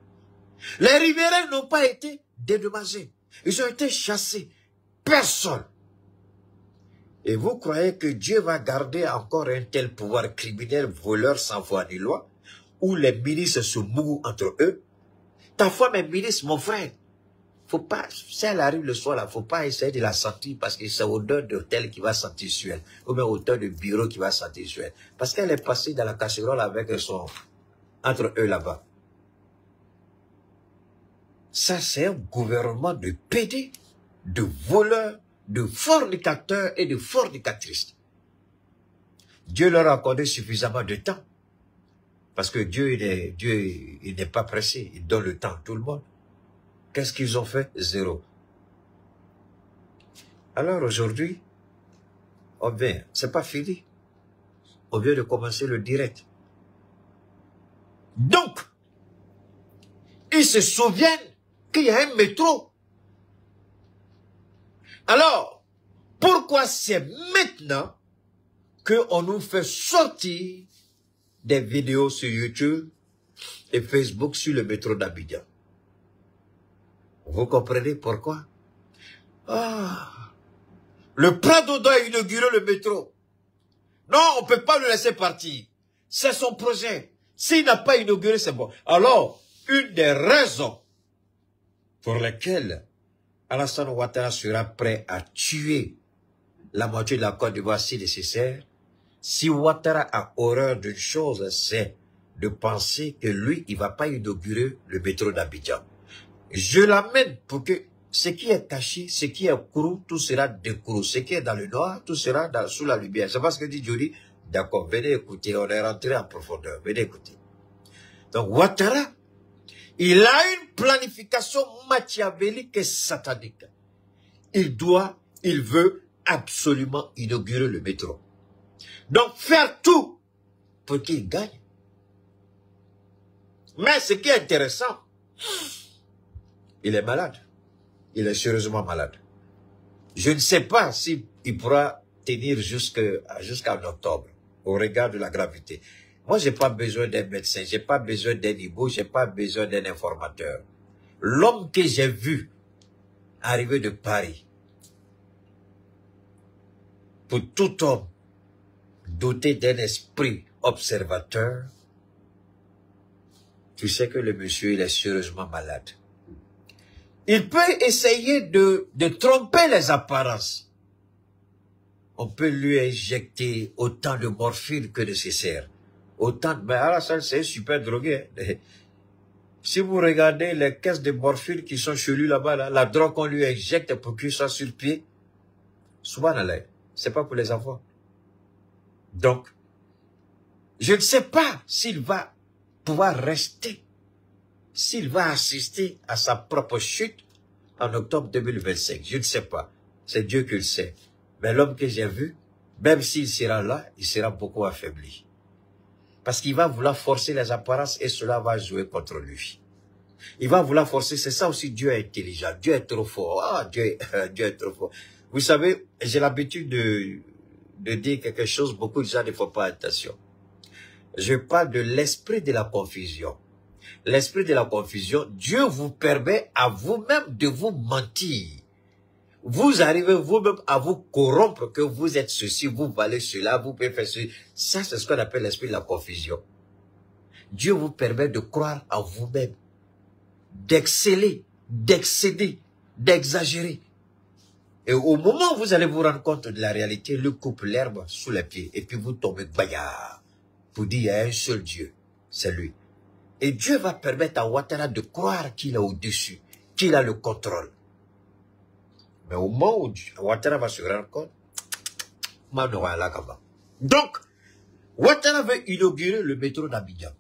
Les riverains n'ont pas été dédommagés. Ils ont été chassés. Personne. Et vous croyez que Dieu va garder encore un tel pouvoir criminel, voleur sans foi ni loi, où les milices se mouillent entre eux? Ta femme est milice, mon frère. Faut pas, si elle arrive le soir là, faut pas essayer de la sentir parce que c'est odeur d'hôtel qui va sentir sur elle, ou bien odeur de bureau qui va sentir sur elle. Parce qu'elle est passée dans la casserole avec son, entre eux là-bas. Ça, c'est un gouvernement de pédés, de voleurs, de fornicateurs et de fornicatrices. Dieu leur a accordé suffisamment de temps. Parce que Dieu, il n'est pas pressé. Il donne le temps à tout le monde. Qu'est-ce qu'ils ont fait? 0. Alors aujourd'hui, on vient. C'est pas fini. On vient de commencer le direct. Donc, ils se souviennent qu'il y a un métro. Alors, pourquoi c'est maintenant qu'on nous fait sortir des vidéos sur YouTube et Facebook sur le métro d'Abidjan? Vous comprenez pourquoi? Ah, le Prado doit inaugurer le métro. Non, on ne peut pas le laisser partir. C'est son projet. S'il n'a pas inauguré, c'est bon. Alors, une des raisons pour lesquelles Alassane Ouattara sera prêt à tuer la moitié de la Côte d'Ivoire si nécessaire, si Ouattara a horreur d'une chose, c'est de penser que lui, il ne va pas inaugurer le métro d'Abidjan. Je l'amène pour que ce qui est caché, ce qui est couru, tout sera découru. Ce qui est dans le noir, tout sera sous la lumière. C'est pas ce que dit Johnny. D'accord, venez écouter, on est rentré en profondeur. Venez écouter. Donc Ouattara, il a une planification machiavélique et satanique. Il veut absolument inaugurer le métro. Donc faire tout pour qu'il gagne. Mais ce qui est intéressant, il est malade. Il est sérieusement malade. Je ne sais pas s'il pourra tenir jusqu'en octobre, au regard de la gravité. Moi, je n'ai pas besoin d'un médecin, je n'ai pas besoin d'un hibou, je n'ai pas besoin d'un informateur. L'homme que j'ai vu arriver de Paris, pour tout homme doté d'un esprit observateur, tu sais que le monsieur, il est sérieusement malade. Il peut essayer de tromper les apparences. On peut lui injecter autant de morphine que nécessaire. Mais Alassane, c'est un super drogué. Si vous regardez les caisses de morphine qui sont chez lui là-bas, là, la drogue qu'on lui injecte pour qu'il soit sur pied, souvent, c'est pas pour les enfants. Donc, je ne sais pas s'il va pouvoir rester, s'il va assister à sa propre chute en octobre 2025. Je ne sais pas. C'est Dieu qui le sait. Mais l'homme que j'ai vu, même s'il sera là, il sera beaucoup affaibli. Parce qu'il va vouloir forcer les apparences et cela va jouer contre lui. Il va vouloir forcer, c'est ça aussi, Dieu est intelligent. Dieu est trop fort. Ah, Dieu est trop fort. Vous savez, j'ai l'habitude de dire quelque chose, beaucoup de gens ne font pas attention. Je parle de l'esprit de la confusion. L'esprit de la confusion, Dieu vous permet à vous-même de vous mentir. Vous arrivez vous-même à vous corrompre que vous êtes ceci, vous valez cela, vous pouvez faire ceci. Ça, c'est ce qu'on appelle l'esprit de la confusion. Dieu vous permet de croire en vous-même, d'exceller, d'excéder, d'exagérer. Et au moment où vous allez vous rendre compte de la réalité, le coupe l'herbe sous les pieds. Et puis vous tombez baya. Pour dire, il y a un seul Dieu. C'est lui. Et Dieu va permettre à Ouattara de croire qu'il est au-dessus, qu'il a le contrôle. Mais au moment où Ouattara va se rendre compte, donc, Ouattara veut inaugurer le métro d'Abidjan.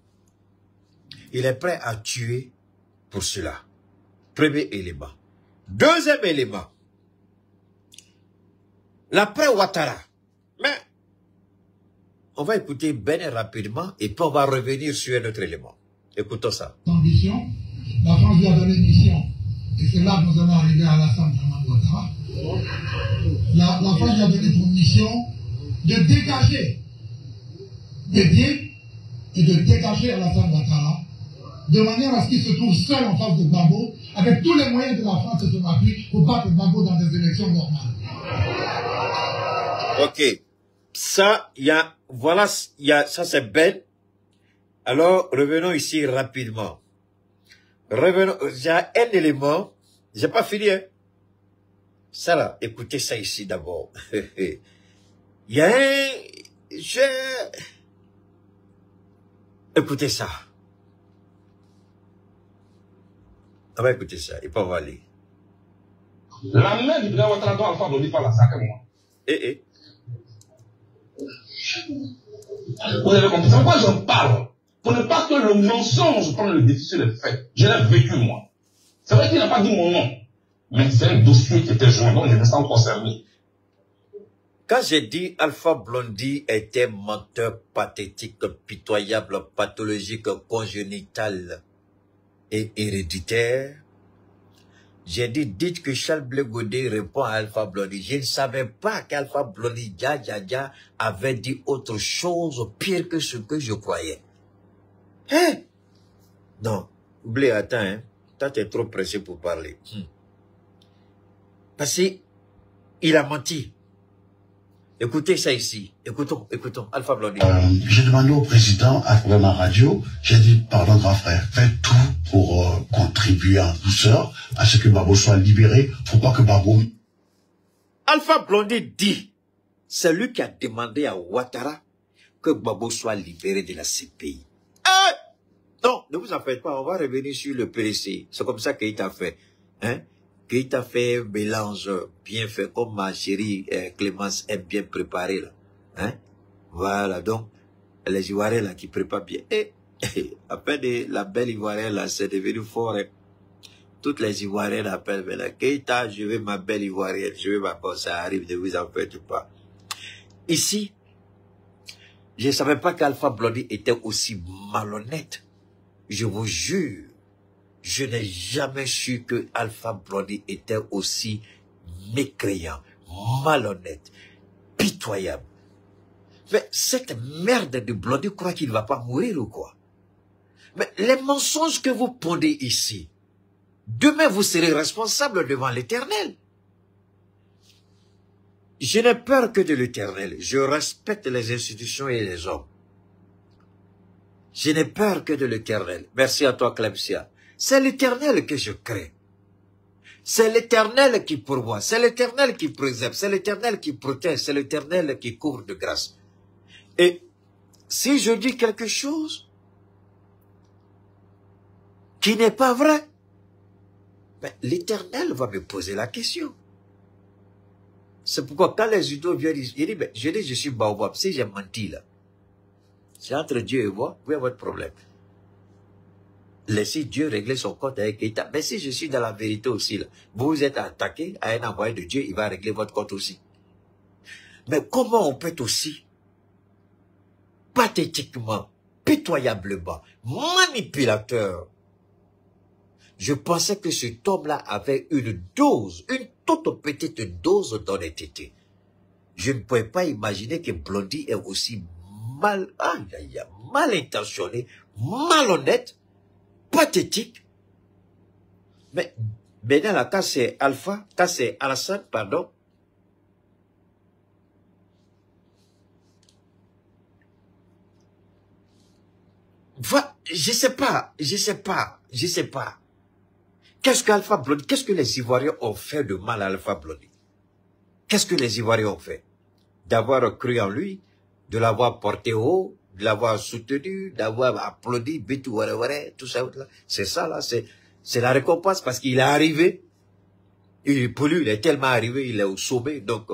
Il est prêt à tuer pour cela. Premier élément. Deuxième élément. L'après Ouattara. Mais, on va écouter Ben rapidement et puis on va revenir sur un autre élément. Écoutons ça. Ambition, la France lui a donné une mission. Et c'est là que nous allons arriver à Alassane Ouattara. La France lui a donné pour mission de dégager des biens et de dégager Alassane Ouattara de manière à ce qu'il se trouve seul en face de Gbagbo avec tous les moyens de la France de son appui pour battre Gbagbo dans des élections normales. Ok. Ça, voilà, ça c'est Ben. Alors, revenons ici rapidement. Revenons, il y a un élément, j'ai pas fini, hein. Ça là, écoutez ça ici d'abord. Il y a un, écoutez ça. On va écouter ça, et pas on va aller. La main du président Ouattara doit Alpha Blondy par la sac, moi. Vous avez compris, c'est pourquoi j'en parle. Pour ne pas que le mensonge prenne le défi sur les faits. Je l'ai vécu, moi. C'est vrai qu'il n'a pas dit mon nom. Mais c'est un dossier qui était joint, donc je me sens concerné. Quand j'ai dit Alpha Blondy était menteur pathétique, pitoyable, pathologique, congénital et héréditaire, j'ai dit, dites que Charles Blé Godet répond à Alpha Blondy. Je ne savais pas qu'Alpha Blondy, Dja, avait dit autre chose pire que ce que je croyais. Hein? Non, Blé, attends, hein. Toi, t'es trop pressé pour parler. Parce qu'il a menti. Écoutez ça ici. Écoutons, Alpha Blondy. J'ai demandé au président à travers ma radio, j'ai dit, pardon grand frère, faites tout pour contribuer en douceur à ce que Gbagbo soit libéré. Faut pas que Gbagbo... Alpha Blondy dit, c'est lui qui a demandé à Ouattara que Gbagbo soit libéré de la CPI. Non, ne vous en faites pas, on va revenir sur le PDC. C'est comme ça qu'il t'a fait. Hein? Qu'il t'a fait un mélange bien fait, comme ma chérie Clémence aime bien préparer là. Hein? Voilà, donc, les Ivoiriens là qui préparent bien. Et après la belle Ivoirienne là, c'est devenu fort. Hein? Toutes les Ivoiriennes appellent, mais là, Keita, je veux ma belle Ivoirienne, je veux ma bonne, ça arrive, ne vous en faites pas. Ici, je ne savais pas qu'Alpha Blondy était aussi malhonnête. Je vous jure, je n'ai jamais su que Alpha Blondy était aussi mécréant, malhonnête, pitoyable. Mais cette merde de Blondy croit qu'il ne va pas mourir ou quoi? Mais les mensonges que vous pondez ici, demain vous serez responsable devant l'Éternel. Je n'ai peur que de l'Éternel. Je respecte les institutions et les hommes. Je n'ai peur que de l'Éternel. Merci à toi, Clepsia. C'est l'Éternel que je crains. C'est l'Éternel qui pourvoit. C'est l'Éternel qui préserve. C'est l'Éternel qui protège. C'est l'Éternel qui couvre de grâce. Et si je dis quelque chose qui n'est pas vrai, ben, l'Éternel va me poser la question. C'est pourquoi quand les judos viennent, je suis baobab. Si j'ai menti là, c'est entre Dieu et moi, où est votre problème? Laissez Dieu régler son compte avec Keita. Mais si je suis dans la vérité aussi, là, vous vous êtes attaqué à un envoyé de Dieu, il va régler votre compte aussi. Mais comment on peut être aussi pathétiquement, pitoyablement, manipulateur? Je pensais que cet homme-là avait une dose, une toute petite dose d'honnêteté. Je ne pouvais pas imaginer que Blondy est aussi mal intentionné, malhonnête, pathétique. Mais dans la cas c'est Alpha, cas c'est Alassane, pardon. Je sais pas. Qu'est-ce qu'Alpha Blondy, qu'est-ce que les Ivoiriens ont fait de mal à Alpha Blondy? Qu'est-ce que les Ivoiriens ont fait? D'avoir cru en lui, de l'avoir porté haut, de l'avoir soutenu, d'avoir applaudi, tout ça. C'est ça, là, c'est la récompense parce qu'il est arrivé. Pour lui, il est tellement arrivé, il est au sommet, donc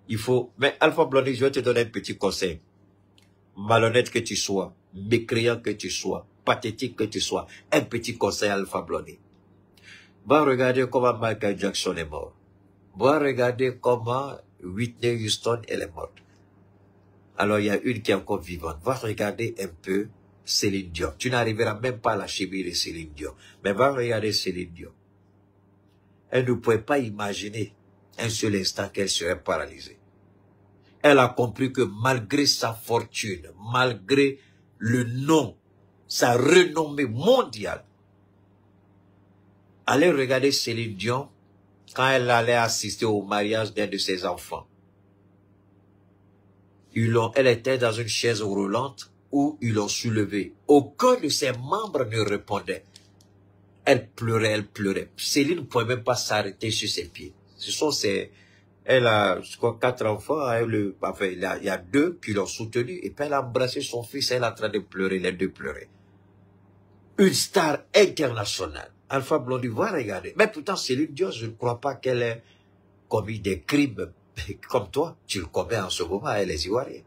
il faut... Mais Alpha Blondy, je vais te donner un petit conseil. Malhonnête que tu sois, mécréant que tu sois, pathétique que tu sois, un petit conseil Alpha Blondy. Va regarder comment Michael Jackson est mort. Va regarder comment Whitney Houston, elle est morte. Alors, il y a une qui est encore vivante. Va regarder un peu Céline Dion. Tu n'arriveras même pas à la chimie de Céline Dion. Mais va regarder Céline Dion. Elle ne pouvait pas imaginer un seul instant qu'elle serait paralysée. Elle a compris que malgré sa fortune, malgré le nom, sa renommée mondiale, allez regarder Céline Dion quand elle allait assister au mariage d'un de ses enfants. Elle était dans une chaise roulante où ils l'ont soulevée. Aucun de ses membres ne répondait. Elle pleurait, elle pleurait. Céline ne pouvait même pas s'arrêter sur ses pieds. Elle a, je crois, 4 enfants. Enfin, il y a 2 qui l'ont soutenue. Et puis elle a embrassé son fils. Elle est en train de pleurer, les 2 pleuraient. Une star internationale. Alpha Blondy, va regarder. Mais pourtant, Céline Dion, je ne crois pas qu'elle ait commis des crimes comme toi. Tu le commets en ce moment avec les Ivoiriens.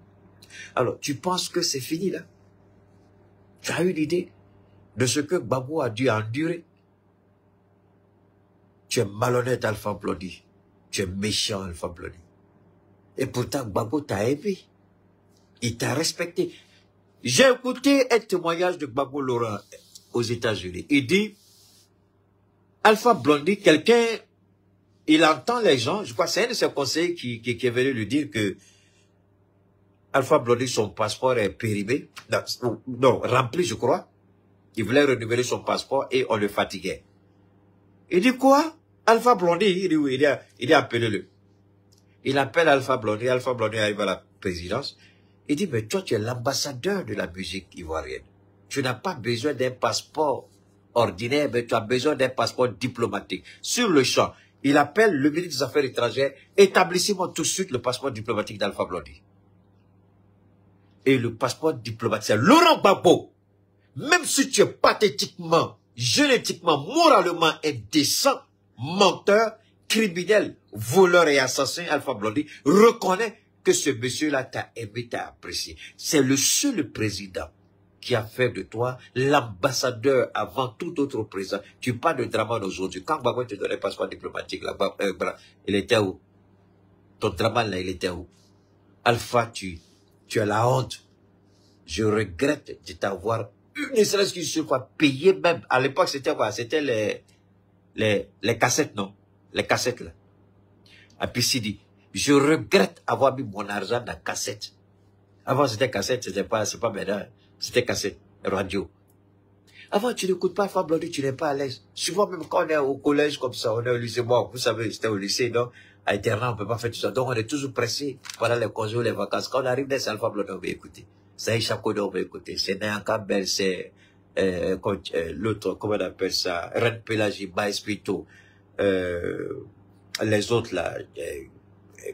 Alors, tu penses que c'est fini là? Tu as une idée de ce que Gbagbo a dû endurer? Tu es malhonnête, Alpha Blondy. Tu es méchant, Alpha Blondy. Et pourtant, Gbagbo t'a aimé. Il t'a respecté. J'ai écouté un témoignage de Gbagbo Laurent aux États-Unis. Il dit, Alpha Blondy, quelqu'un, il entend les gens, je crois que c'est un de ses conseillers qui est venu lui dire que Alpha Blondy, son passeport est périmé, non, rempli, je crois. Il voulait renouveler son passeport et on le fatiguait. Il dit quoi? Alpha Blondy, il dit oui, il a appelé-le. Il appelle Alpha Blondy arrive à la présidence. Il dit, mais toi, tu es l'ambassadeur de la musique ivoirienne. Tu n'as pas besoin d'un passeport ordinaire, mais tu as besoin d'un passeport diplomatique. Sur le champ, il appelle le ministre des Affaires étrangères, établissez-moi tout de suite le passeport diplomatique d'Alpha Blondy. Et le passeport diplomatique, c'est Laurent Gbagbo. Même si tu es pathétiquement, génétiquement, moralement indécent, menteur, criminel, voleur et assassin, Alpha Blondy, reconnais que ce monsieur-là t'a aimé, t'a apprécié. C'est le seul président qui a fait de toi l'ambassadeur avant tout autre président. Tu parles de Dramane aujourd'hui. Quand Gbagbo te donnait le passeport diplomatique, là, il était où? Ton Dramane, là, il était où? Alpha, tu as la honte. Je regrette de t'avoir, ne serait-ce qu'une seule fois, payé même. À l'époque, c'était quoi? C'était les cassettes, non? Les cassettes, là. À Piscidi. Je regrette avoir mis mon argent dans cassette. Avant, c'était cassette, c'est pas maintenant. C'était cassette, radio. Avant, tu n'écoutes pas Alpha Blondy, tu n'es pas à l'aise. Souvent, même quand on est au collège comme ça, on est au lycée, bon, vous savez, c'était au lycée, donc, à internat, on peut pas faire tout ça. Donc, on est toujours pressé pendant les congés ou les vacances. Quand on arrive dans Alpha Blondy, on va écouter. Saïcha Kodo, on va écouter. C'est Néan Campbell, c'est, l'autre, comment on appelle ça? Ren Pelagi, Baez Pito, les autres, là,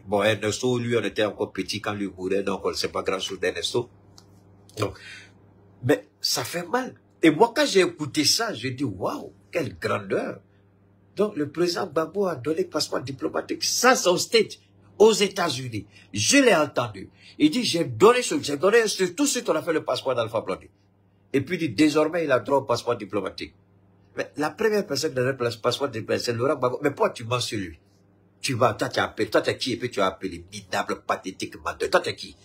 bon, Ernesto, lui, on était encore petit quand lui mourait, donc on ne sait pas grand-chose d'Ernesto. Donc, mais ça fait mal. Et moi, quand j'ai écouté ça, j'ai dit, waouh, quelle grandeur. Donc, le président Gbagbo a donné le passeport diplomatique. Ça, c'est au State, aux États-Unis. Je l'ai entendu. Il dit, j'ai donné tout de suite, on a fait le passeport d'Alpha Blondy. Et puis, il dit, désormais, il a droit au passeport diplomatique. Mais la première personne qui a donné le passeport diplomatique, c'est Laurent Gbagbo. Mais pourquoi tu mens sur lui? Tu vas, toi, tu as appelé, toi, t'es qui? Et puis, tu as appelé, minable, pathétique, menteur. Toi, t'es qui?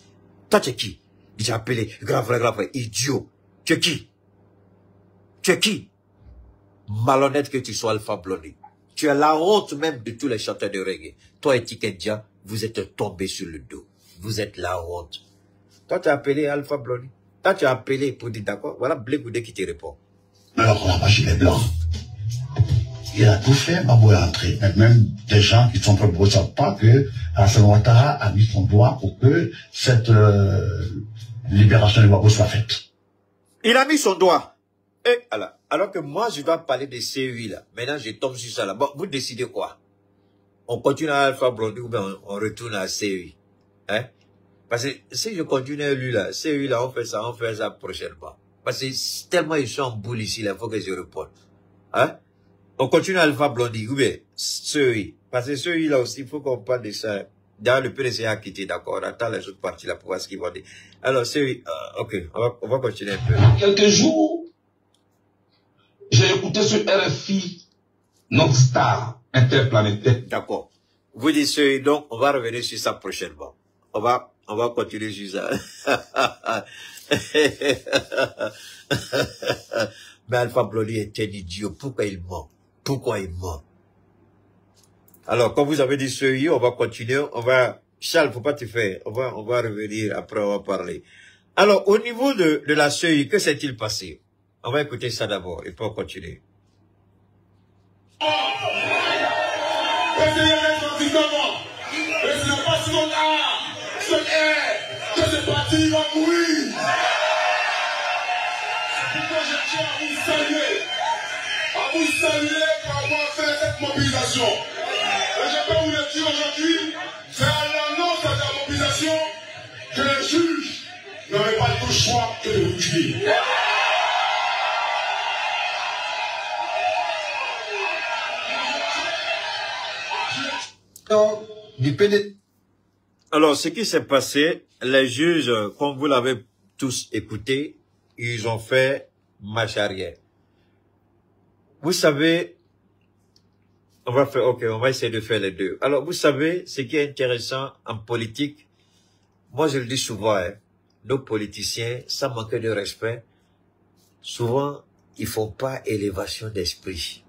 Toi, t'es qui? Il t'a appelé, grand frère, idiot. Tu es qui? Tu es qui? Malhonnête que tu sois, Alpha Blondy. Tu as la honte même de tous les chanteurs de reggae. Toi et Tikendia, vous êtes tombés sur le dos. Vous êtes la honte. Toi, tu as appelé Alpha Blondy. Toi, tu as appelé pour dire d'accord. Voilà Blé Goudé qui te répond. Alors, la machine est blanche. Il a tout fait, Gbagbo est entré. Même des gens qui sont prêts pour ne savent pas que Alassane Ouattara a mis son doigt pour que cette libération de Gbagbo soit faite. Il a mis son doigt. Et alors que moi, je dois parler de CEI là. Maintenant, je tombe sur ça là. Bon, vous décidez quoi? on continue à Alpha Blondy ou bien on retourne à CEI. Hein? Parce que si je continue à lui là, CEI là, on fait ça prochainement. Parce que tellement ils sont en boule ici, là, il faut que je réponde. Hein? On continue à Alpha Blondy ou bien CEI. Parce que CEI là aussi, il faut qu'on parle de ça. D'ailleurs, le PDC a quitté, d'accord. On attend les autres parties là pour voir ce qu'ils vont dire. Alors, CEI, ok, on va continuer un peu. Il y a quelques jours, j'ai écouté sur RFI, notre star interplanétaire. D'accord. Vous dites CEI, donc on va revenir sur ça prochainement. On va continuer sur ça. Mais Alpha Blondy est un idiot. Pourquoi il ment? Pourquoi il ment? Alors, comme vous avez dit CEI, on va continuer. Charles, faut pas te faire. On va revenir. Après, on va parler. Alors, au niveau de la CEI, que s'est-il passé? On va écouter ça d'abord et puis on continue. Il va mourir. Pourquoi je tiens à vous saluer pour avoir fait cette mobilisation. Et je peux vous le dire aujourd'hui, c'est à l'annonce de la mobilisation que les juges n'avaient pas d'autre choix que de vous tuer. Du PD. Alors, ce qui s'est passé, les juges, comme vous l'avez tous écouté, ils ont fait marche arrière. Vous savez, on va essayer de faire les deux. Alors, vous savez, ce qui est intéressant en politique, moi je le dis souvent, hein, nos politiciens, sans manquer de respect, souvent, ils font pas élévation d'esprit.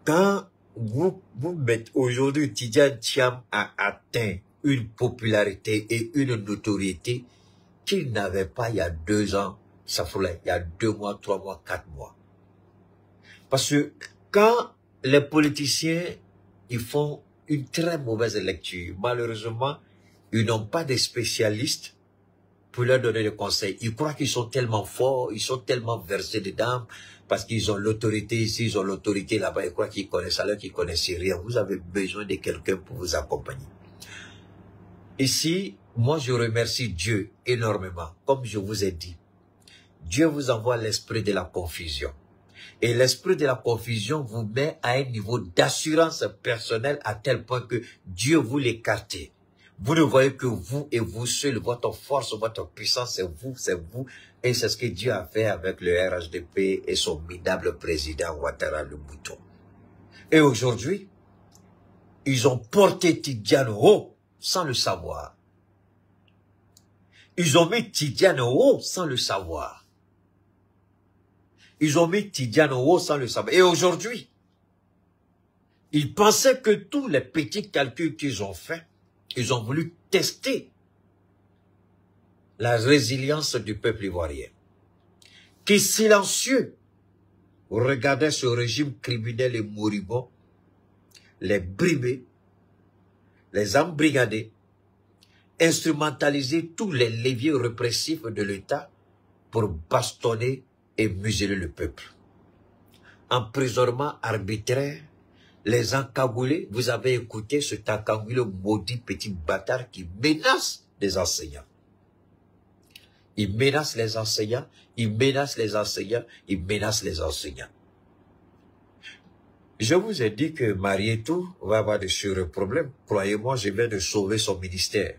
Quand vous mettez aujourd'hui, Tidjane Thiam a atteint une popularité et une notoriété qu'il n'avait pas il y a 2 ans, ça fait il y a 2 mois, 3 mois, 4 mois. Parce que quand les politiciens, ils font une très mauvaise lecture, malheureusement, ils n'ont pas de spécialistes pour leur donner des conseils. Ils croient qu'ils sont tellement forts, ils sont tellement versés dedans, parce qu'ils ont l'autorité ici, ils ont l'autorité là-bas, ils croient qu'ils connaissent, alors qu'ils connaissent rien. Vous avez besoin de quelqu'un pour vous accompagner. Ici, moi je remercie Dieu énormément. Comme je vous ai dit, Dieu vous envoie l'esprit de la confusion. Et l'esprit de la confusion vous met à un niveau d'assurance personnelle à tel point que Dieu vous l'écarte. Vous ne voyez que vous et vous seul, votre force, votre puissance, c'est vous, c'est vous. Et c'est ce que Dieu a fait avec le RHDP et son minable président Ouattara le Mouton. Et aujourd'hui, ils ont porté Tidjane haut sans le savoir. Ils ont mis Tidjane haut sans le savoir. Ils ont mis Tidjane haut sans le savoir. Et aujourd'hui, ils pensaient que tous les petits calculs qu'ils ont faits, ils ont voulu tester la résilience du peuple ivoirien, qui silencieux regardait ce régime criminel et moribond, les brimer, les embrigader, instrumentaliser tous les leviers répressifs de l'État pour bastonner et museler le peuple. Emprisonnement arbitraire, les encagoulés, vous avez écouté ce encagoulé maudit petit bâtard qui menace les enseignants. Il menace les enseignants, il menace les enseignants, il menace les enseignants. Je vous ai dit que Marietou va avoir de sérieux problèmes. Croyez-moi, je viens de sauver son ministère.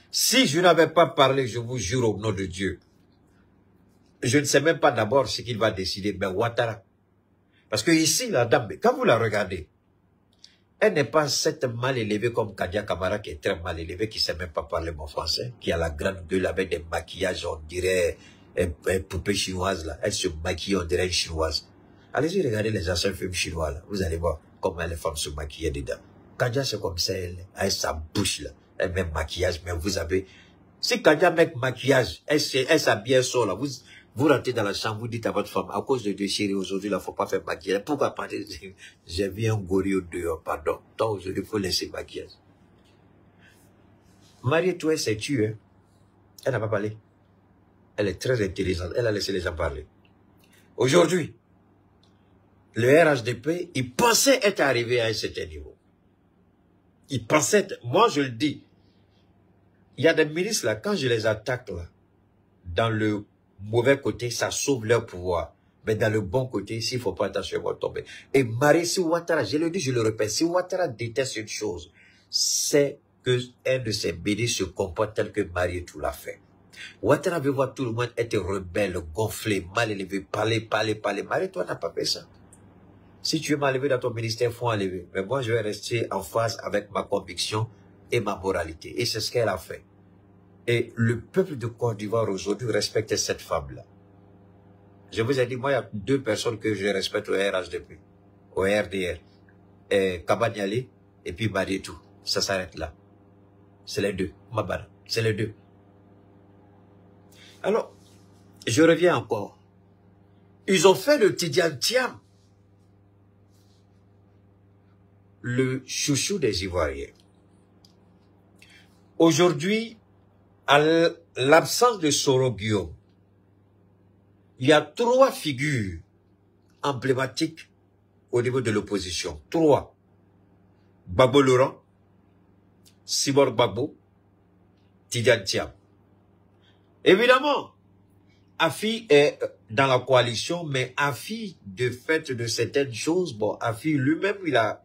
Si je n'avais pas parlé, je vous jure au nom de Dieu, je ne sais même pas d'abord ce qu'il va décider, mais Ouattara. Parce que ici, la dame, quand vous la regardez, elle n'est pas cette mal élevée comme Kadia Kamara qui est très mal élevée, qui ne sait même pas parler mon français, qui a la grande gueule avec des maquillages, on dirait une poupée chinoise là. Elle se maquille, on dirait une chinoise. Allez-y regarder les anciens films chinois là. Vous allez voir comment les femmes se maquillaient dedans. Kadia c'est comme ça, elle, avec sa bouche là, elle met maquillage, mais vous avez... Si Kadia met maquillage, elle s'habille seule là, vous rentrez dans la chambre, vous dites à votre femme, à cause de Dieu chérie, aujourd'hui, il ne faut pas faire maquillage. Pourquoi pas? J'ai vu un gorille au dehors, pardon. Toi, aujourd'hui, il faut laisser maquillage. Marietou, elle s'est tuée. Elle n'a pas parlé. Elle est très intelligente. Elle a laissé les gens parler. Aujourd'hui, le RHDP, il pensait être arrivé à un certain niveau. Il pensait, moi je le dis, il y a des ministres là, quand je les attaque là, dans le mauvais côté, ça sauve leur pouvoir. Mais dans le bon côté, s'il ne faut pas attention, ils vont tomber. Et Marie, si Ouattara, je le dis, je le répète, si Ouattara déteste une chose, c'est que un de ses ministres se comporte tel que Marie tout l'a fait. Ouattara veut voir tout le monde être rebelle, gonflé, mal élevé, parler. Marie, toi, n'as pas fait ça. Si tu es mal élevé dans ton ministère, il faut enlever. Mais moi, je vais rester en phase avec ma conviction et ma moralité. Et c'est ce qu'elle a fait. Et le peuple de Côte d'Ivoire aujourd'hui respecte cette femme-là. Je vous ai dit, moi, il y a 2 personnes que je respecte au RHDP, au RDR. Kabanyali et puis Marietou. Ça s'arrête là. C'est les 2. Mabana. C'est les 2. Alors, je reviens encore. Ils ont fait le Tidiane Thiam le chouchou des Ivoiriens. Aujourd'hui, à l'absence de Soro Guillaume, il y a 3 figures emblématiques au niveau de l'opposition. 3. Gbagbo Laurent, Simon Gbagbo, Tidiane Thiam. Évidemment, Afi est dans la coalition, mais Afi, de fait de certaines choses, bon, Afi lui-même, il a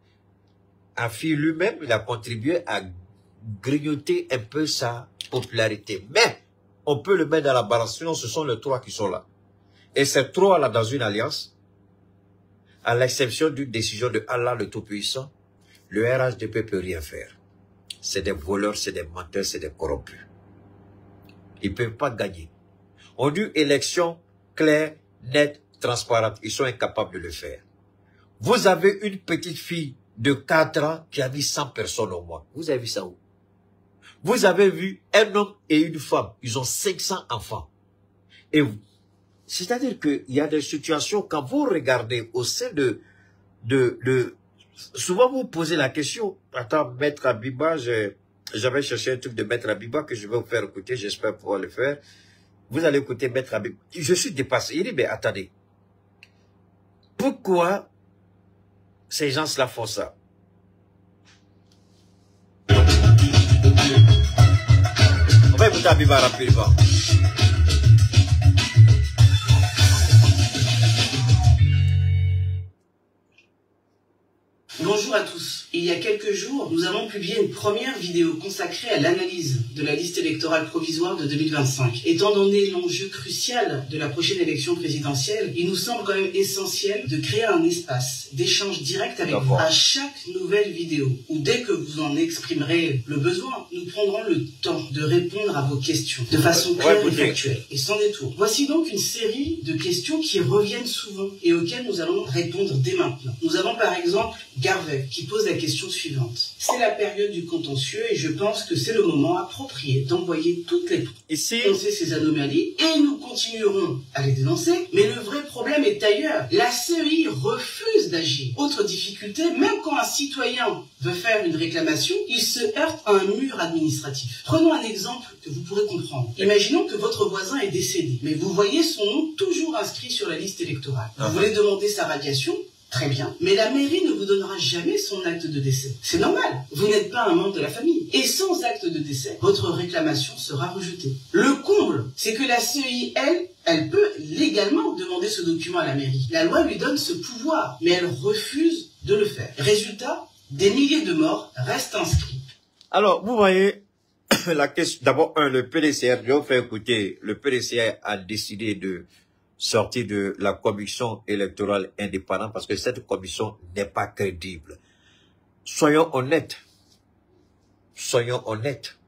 contribué à grignoter un peu sa popularité. Mais, on peut le mettre dans la balance, sinon ce sont les 3 qui sont là. Et ces 3-là, dans une alliance, à l'exception d'une décision de Allah le Tout-Puissant, le RHDP ne peut rien faire. C'est des voleurs, c'est des menteurs, c'est des corrompus. Ils ne peuvent pas gagner. On dit élection claire, nette, transparente. Ils sont incapables de le faire. Vous avez une petite fille de 4 ans qui a mis 100 personnes au moins. Vous avez vu ça où? Vous avez vu un homme et une femme. Ils ont 500 enfants. Et c'est-à-dire qu'il y a des situations, quand vous regardez au sein souvent vous posez la question, attends, Maître Abiba, j'avais cherché un truc de Maître Abiba que je vais vous faire écouter, j'espère pouvoir le faire. Vous allez écouter Maître Abiba. Je suis dépassé. Il dit, mais attendez. Pourquoi ces gens-là font ça? On va écouter Abiba rapidement. Bonjour à tous. Il y a quelques jours, nous avons publié une première vidéo consacrée à l'analyse de la liste électorale provisoire de 2025. Étant donné l'enjeu crucial de la prochaine élection présidentielle, il nous semble quand même essentiel de créer un espace d'échange direct avec vous. À chaque nouvelle vidéo, ou dès que vous en exprimerez le besoin, nous prendrons le temps de répondre à vos questions de façon claire et factuelle et sans détour. Voici donc une série de questions qui reviennent souvent et auxquelles nous allons répondre dès maintenant. Nous avons par exemple Garvey qui pose la question suivante. C'est la période du contentieux et je pense que c'est le moment approprié d'envoyer toutes les dénoncer ces anomalies et nous continuerons à les dénoncer, mais le vrai problème est ailleurs. La CEI refuse d'agir. Autre difficulté, même quand un citoyen veut faire une réclamation, il se heurte à un mur administratif. Prenons un exemple que vous pourrez comprendre. Imaginons que votre voisin est décédé, mais vous voyez son nom toujours inscrit sur la liste électorale. Vous voulez demander sa radiation? Très bien. Mais la mairie ne vous donnera jamais son acte de décès. C'est normal. Vous n'êtes pas un membre de la famille. Et sans acte de décès, votre réclamation sera rejetée. Le comble, c'est que la CEI, elle peut légalement demander ce document à la mairie. La loi lui donne ce pouvoir, mais elle refuse de le faire. Résultat, des milliers de morts restent inscrits. Alors, vous voyez, la question, d'abord, le PDCR, je vais vous faire écouter, le PDCR a décidé de sortir de la commission électorale indépendante parce que cette commission n'est pas crédible. Soyons honnêtes. Soyons honnêtes.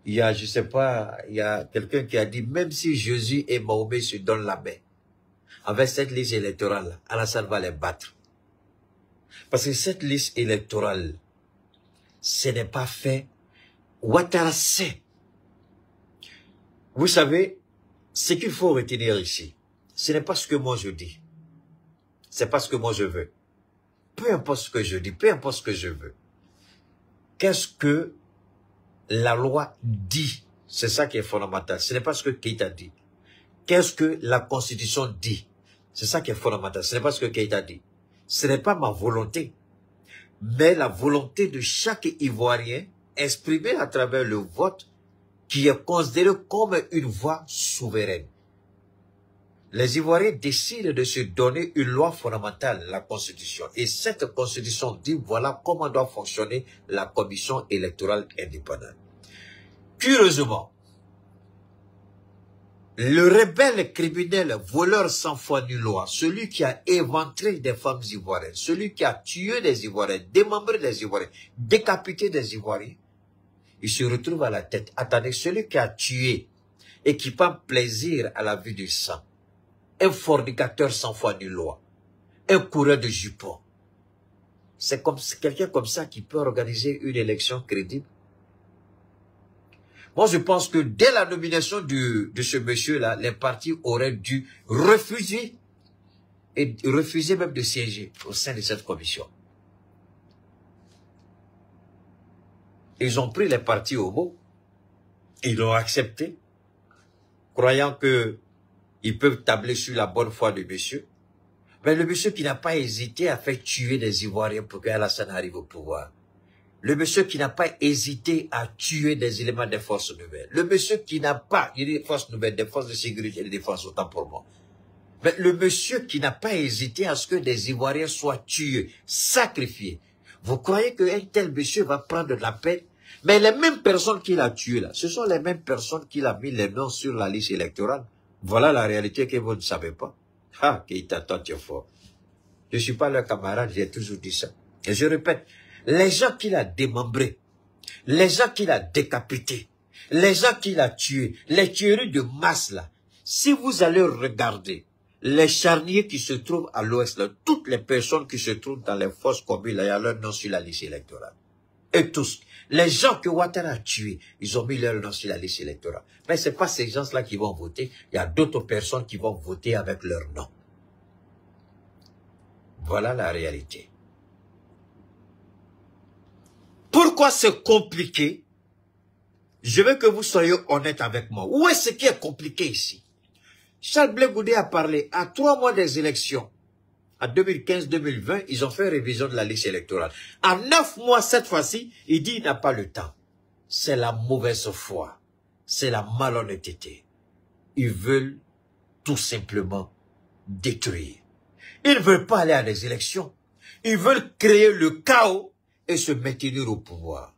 Il y a, je sais pas, il y a quelqu'un qui a dit, même si Jésus et Mahomet se donnent la main, avec cette liste électorale, Alassane va les battre. Parce que cette liste électorale, ce n'est pas fait. Ouattara sait. Vous savez, ce qu'il faut retenir ici, ce n'est pas ce que moi je dis. C'est pas ce que moi je veux. Peu importe ce que je dis, peu importe ce que je veux. Qu'est-ce que la loi dit? C'est ça qui est fondamental. Ce n'est pas ce que Keïta dit. Qu'est-ce que la Constitution dit? C'est ça qui est fondamental. Ce n'est pas ce que Keïta dit. Ce n'est pas ma volonté, mais la volonté de chaque Ivoirien exprimée à travers le vote qui est considéré comme une voix souveraine. Les Ivoiriens décident de se donner une loi fondamentale, la Constitution. Et cette Constitution dit voilà comment doit fonctionner la Commission électorale indépendante. Curieusement, le rebelle criminel, voleur sans foi ni loi, celui qui a éventré des femmes ivoiriennes, celui qui a tué des Ivoiriens, démembré des Ivoiriens, décapité des Ivoiriens, il se retrouve à la tête. Attendez, celui qui a tué et qui prend plaisir à la vue du sang, un fornicateur sans foi ni loi, un coureur de jupons, c'est quelqu'un comme ça qui peut organiser une élection crédible. Moi, je pense que dès la nomination de ce monsieur-là, les partis auraient dû refuser, et refuser même de siéger au sein de cette commission. Ils ont pris les partis au mot, ils l'ont accepté, croyant qu'ils peuvent tabler sur la bonne foi du monsieur. Mais le monsieur qui n'a pas hésité à faire tuer des Ivoiriens pour qu'Alassane arrive au pouvoir. Le monsieur qui n'a pas hésité à tuer des éléments des forces nouvelles. Le monsieur qui n'a pas, il y a des forces nouvelles, des forces de sécurité et des forces autant pour moi. Mais le monsieur qui n'a pas hésité à ce que des Ivoiriens soient tués, sacrifiés. Vous croyez qu'un tel monsieur va prendre de la peine? Mais les mêmes personnes qu'il a tuées là, ce sont les mêmes personnes qu'il a mis les noms sur la liste électorale. Voilà la réalité que vous ne savez pas. Ah, Keïta, toi tu es fort. Je ne suis pas leur camarade, j'ai toujours dit ça. Et je répète, les gens qu'il a démembrés, les gens qu'il a décapités, les gens qu'il a tués, les tueries de masse là, si vous allez regarder les charniers qui se trouvent à l'ouest, là, toutes les personnes qui se trouvent dans les fosses communes, là, il y a leur nom sur la liste électorale. Et tous, les gens que Ouattara a tués, ils ont mis leur nom sur la liste électorale. Mais ce n'est pas ces gens-là qui vont voter, il y a d'autres personnes qui vont voter avec leur nom. Voilà la réalité. Pourquoi c'est compliqué? Je veux que vous soyez honnête avec moi. Où est-ce qui est compliqué ici? Charles Blé Goudé a parlé à 3 mois des élections. En 2015-2020, ils ont fait révision de la liste électorale. À 9 mois, cette fois-ci, il dit qu'il n'a pas le temps. C'est la mauvaise foi. C'est la malhonnêteté. Ils veulent tout simplement détruire. Ils ne veulent pas aller à des élections. Ils veulent créer le chaos et se maintenir au pouvoir.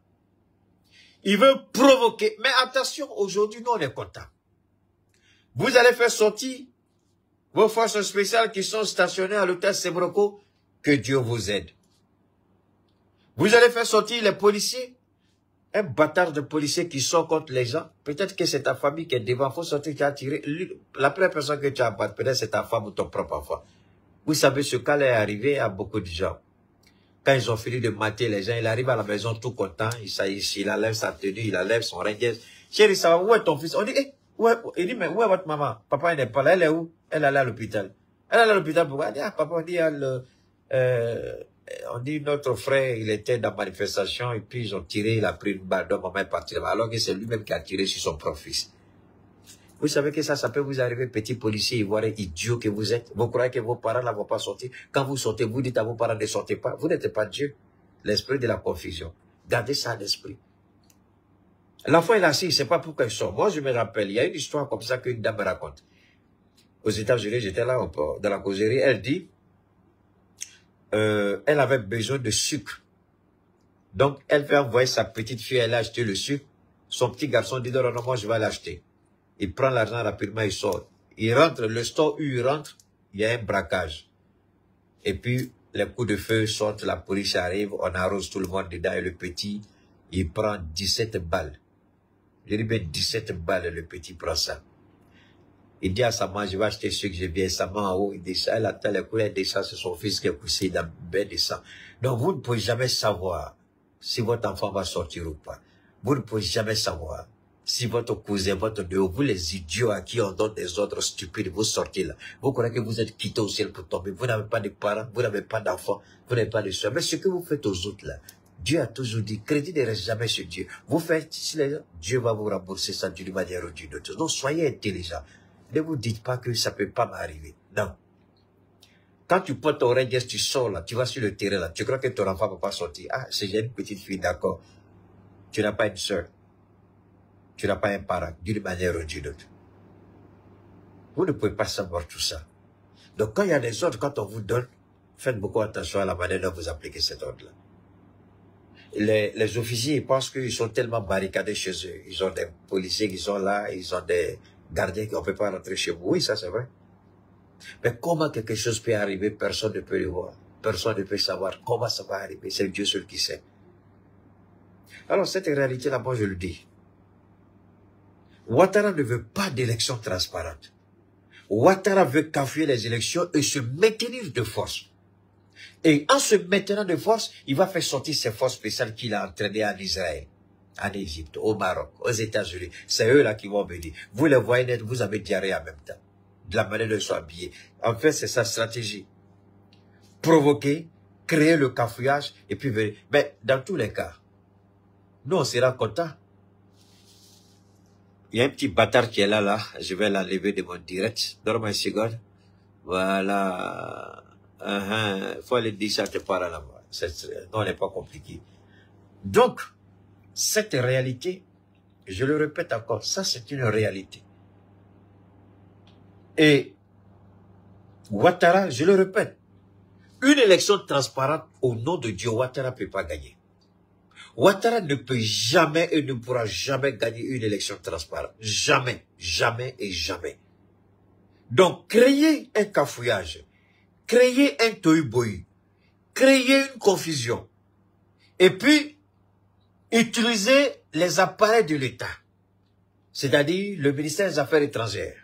Ils veulent provoquer. Mais attention, aujourd'hui, nous, on est contents. Vous allez faire sortir vos forces spéciales qui sont stationnées à l'hôtel Sebroko. Que Dieu vous aide. Vous allez faire sortir les policiers. Un bâtard de policiers qui sort contre les gens. Peut-être que c'est ta famille qui est devant. Il faut sortir, tu as tiré. La première personne que tu as battu, peut-être c'est ta femme ou ton propre enfant. Vous savez, ce cas est arrivé à beaucoup de gens. Quand ils ont fini de mater les gens, il arrive à la maison tout content. Il enlève sa tenue, il enlève son ringuet. Chérie, ça va, où est ton fils? On dit, il dit, mais où est votre maman? Papa, il n'est pas là. Elle est où? Elle est allée à l'hôpital. Elle est allée à l'hôpital pourquoi? Elle dit, papa, on dit, notre frère, il était dans la manifestation, et puis ils ont tiré, il a pris une balle, donc maman est partie là-bas. Alors que c'est lui-même qui a tiré sur son propre fils. Vous savez que ça peut vous arriver, petit policier ivoirien, idiot que vous êtes. Vous croyez que vos parents ne vont pas sortir. Quand vous sortez, vous dites à vos parents ne sortez pas. Vous n'êtes pas Dieu. L'esprit de la confusion. Gardez ça à l'esprit. L'enfant est assis, il ne sait pas pourquoi il sort. Moi, je me rappelle, il y a une histoire comme ça qu'une dame me raconte. Aux États-Unis, j'étais là dans la causerie, elle dit, elle avait besoin de sucre. Donc, elle fait envoyer sa petite fille, elle a acheté le sucre. Son petit garçon dit, non, moi, je vais l'acheter. Il prend l'argent rapidement, il sort. Il rentre, le store où il rentre, il y a un braquage. Et puis, les coups de feu sortent, la police arrive, on arrose tout le monde dedans et le petit, il prend 17 balles. Je dis, ben 17 balles, le petit prend ça. Il dit à sa maman, je vais acheter ce que je viens. Sa maman en haut, il descend, elle attend les coups, elle descend, c'est son fils qui est poussé dans le bain de sang. Donc, vous ne pouvez jamais savoir si votre enfant va sortir ou pas. Vous ne pouvez jamais savoir si votre cousin, votre neveu, vous les idiots à qui on donne des ordres stupides, vous sortez là. Vous croyez que vous êtes quittés au ciel pour tomber. Vous n'avez pas de parents, vous n'avez pas d'enfants, vous n'avez pas de soeurs. Mais ce que vous faites aux autres là, Dieu a toujours dit, crédit ne reste jamais sur Dieu. Vous faites, Dieu va vous rembourser ça d'une manière ou d'une autre. Donc soyez intelligents. Ne vous dites pas que ça ne peut pas m'arriver. Non. Quand tu portes ton Rangers, tu sors là, tu vas sur le terrain là, tu crois que ton enfant ne va pas sortir. Ah, c'est j'ai une petite fille, d'accord. Tu n'as pas une soeur. Tu n'as pas un parent, d'une manière ou d'une autre. Vous ne pouvez pas savoir tout ça. Donc quand il y a des ordres, quand on vous donne, faites beaucoup attention à la manière dont vous appliquez cet ordre-là. Les officiers, ils pensent qu'ils sont tellement barricadés chez eux. Ils ont des policiers qui sont là, ils ont des gardiens qui ne peut pas rentrer chez vous. Oui, ça c'est vrai. Mais comment quelque chose peut arriver, personne ne peut le voir. Personne ne peut savoir comment ça va arriver. C'est Dieu seul qui sait. Alors cette réalité-là, moi je le dis. Ouattara ne veut pas d'élections transparentes. Ouattara veut cafouiller les élections et se maintenir de force. Et en se maintenant de force, il va faire sortir ses forces spéciales qu'il a entraînées en Israël, en Égypte, au Maroc, aux États-Unis. C'est eux là qui vont venir. Vous les voyez net, vous avez diarrhée en même temps. De la manière dont ils sont habillés. En fait, c'est sa stratégie. Provoquer, créer le cafouillage et puis venir. Mais dans tous les cas, nous on sera contents. Il y a un petit bâtard qui est là. Je vais l'enlever de mon direct. Donne-moi une seconde. Voilà. Faut aller dire ça te parle là-bas. Non, n'est pas compliqué. Donc, cette réalité, je le répète encore, ça c'est une réalité. Et Ouattara, je le répète, une élection transparente au nom de Dieu, Ouattara ne peut pas gagner. Ouattara ne peut jamais et ne pourra jamais gagner une élection transparente. Jamais, jamais et jamais. Donc, créer un cafouillage, créer un tohu-bohu, créer une confusion, et puis utiliser les appareils de l'État, c'est-à-dire le ministère des Affaires étrangères,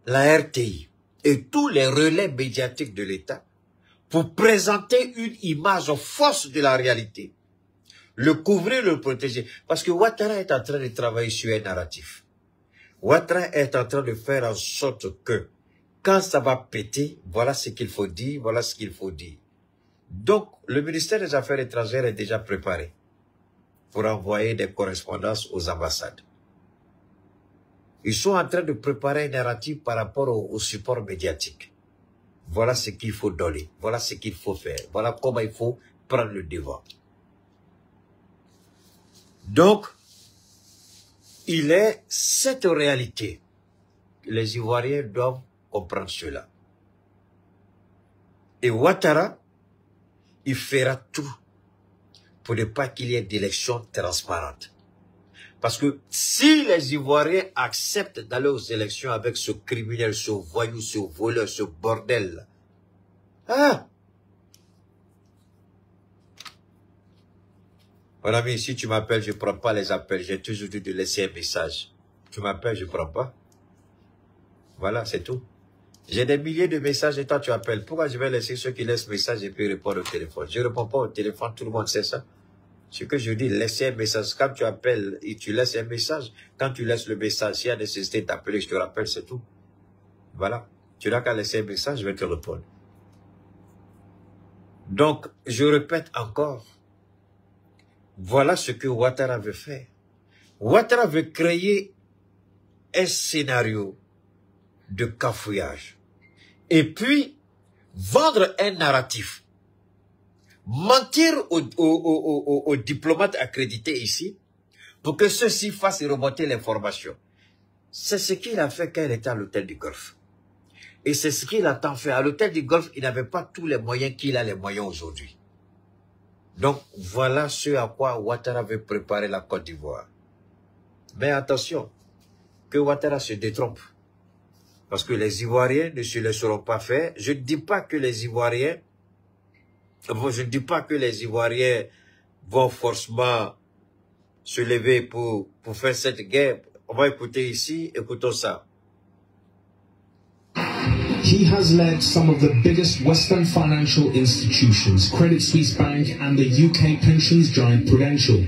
la RTI et tous les relais médiatiques de l'État pour présenter une image fausse de la réalité. Le couvrir, le protéger. Parce que Ouattara est en train de travailler sur un narratif. Ouattara est en train de faire en sorte que, quand ça va péter, voilà ce qu'il faut dire, voilà ce qu'il faut dire. Donc, le ministère des Affaires étrangères est déjà préparé pour envoyer des correspondances aux ambassades. Ils sont en train de préparer un narratif par rapport au support médiatique. Voilà ce qu'il faut donner, voilà ce qu'il faut faire, voilà comment il faut prendre le devant. Donc, il est cette réalité. Les Ivoiriens doivent comprendre cela. Et Ouattara, il fera tout pour ne pas qu'il y ait d'élections transparentes. Parce que si les Ivoiriens acceptent d'aller aux élections avec ce criminel, ce voyou, ce voleur, ce bordel, mon ami, si tu m'appelles, je ne prends pas les appels. J'ai toujours dû te laisser un message. Tu m'appelles, je ne prends pas. Voilà, c'est tout. J'ai des milliers de messages et toi tu appelles. Pourquoi je vais laisser ceux qui laissent message et puis répondre au téléphone? Je ne réponds pas au téléphone, tout le monde sait ça. Ce que je dis, laisser un message. Quand tu appelles et tu laisses un message, quand tu laisses le message, s'il y a nécessité d'appeler, je te rappelle, c'est tout. Voilà. Tu n'as qu'à laisser un message, je vais te répondre. Donc, je répète encore. Voilà ce que Ouattara veut faire. Ouattara veut créer un scénario de cafouillage. Et puis, vendre un narratif. Mentir aux diplomates accrédités ici pour que ceux-ci fassent remonter l'information. C'est ce qu'il a fait quand il était à l'hôtel du Golfe. Et c'est ce qu'il a tant fait. À l'hôtel du Golfe, il n'avait pas tous les moyens qu'il a les moyens aujourd'hui. Donc, voilà ce à quoi Ouattara veut préparer la Côte d'Ivoire. Mais attention, que Ouattara se détrompe. Parce que les Ivoiriens ne se laisseront pas faire. Je ne dis pas que les Ivoiriens vont forcément se lever pour faire cette guerre. On va écouter ici, écoutons ça. He has led some of the biggest Western financial institutions, Credit Suisse Bank and the UK pensions giant Prudential.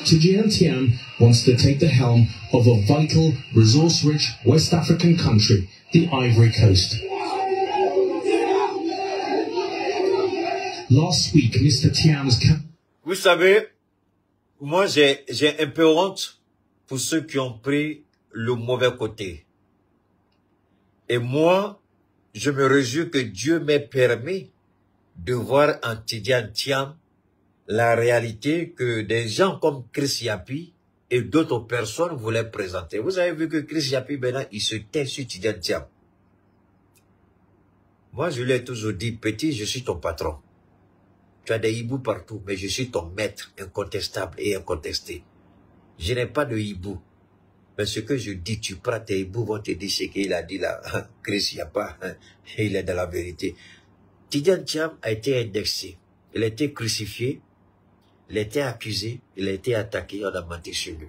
Tidjane Thiam wants to take the helm of a vital, resource-rich West African country, the Ivory Coast. Last week, Mr. Thiam's... Vous savez, moi j'ai un peu honte pour ceux qui ont pris le mauvais côté Et moi, je me réjouis que Dieu m'ait permis de voir en Tidiane Thiam la réalité que des gens comme Chris Yapi et d'autres personnes voulaient présenter. Vous avez vu que Chris Yapi, maintenant, il se tait sur Tidiane Thiam. Moi, je lui ai toujours dit, petit, je suis ton patron. Tu as des hiboux partout, mais je suis ton maître, incontestable et incontesté. Je n'ai pas de hibou. Mais ce que je dis, tu prends tes hiboux, vont te dire ce qu'il a dit là. Chris, il n'y a pas. Il est dans la vérité. Tidiane Thiam a été indexé. Il a été crucifié. Il a été accusé. Il a été attaqué. On a menti sur lui.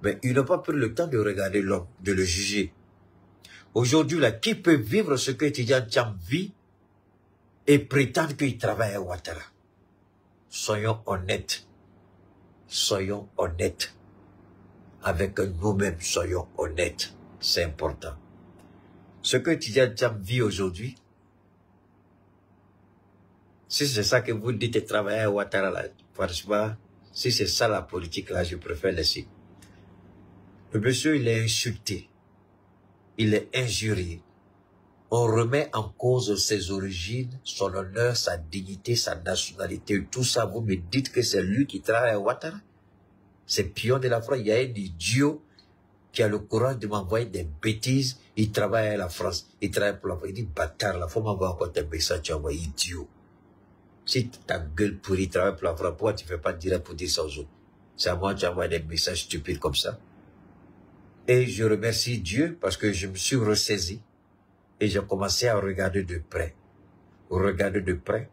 Mais ils n'ont pas pris le temps de regarder l'homme, de le juger. Aujourd'hui, là, qui peut vivre ce que Tidiane Thiam vit et prétendre qu'il travaille à Ouattara? Soyons honnêtes. Soyons honnêtes. Avec nous-mêmes, soyons honnêtes. C'est important. Ce que Tidiane Thiam vit aujourd'hui, si c'est ça que vous dites travailler à Ouattara, là, franchement, si c'est ça la politique, là, je préfère laisser. Le monsieur, il est insulté. Il est injurié. On remet en cause ses origines, son honneur, sa dignité, sa nationalité, tout ça. Vous me dites que c'est lui qui travaille à Ouattara? C'est pion de la France. Il y a un idiot qui a le courage de m'envoyer des bêtises. Il travaille à la France. Il travaille pour la France. Il dit, bâtard, là, faut m'envoyer encore tes messages, tu envoies, idiot. Si ta gueule pourrie travaille pour la France, pourquoi tu ne fais pas direct pour dire ça aux autres? C'est à moi que tu envoies des messages stupides comme ça. Et je remercie Dieu parce que je me suis ressaisi et j'ai commencé à regarder de près. Regarder de près.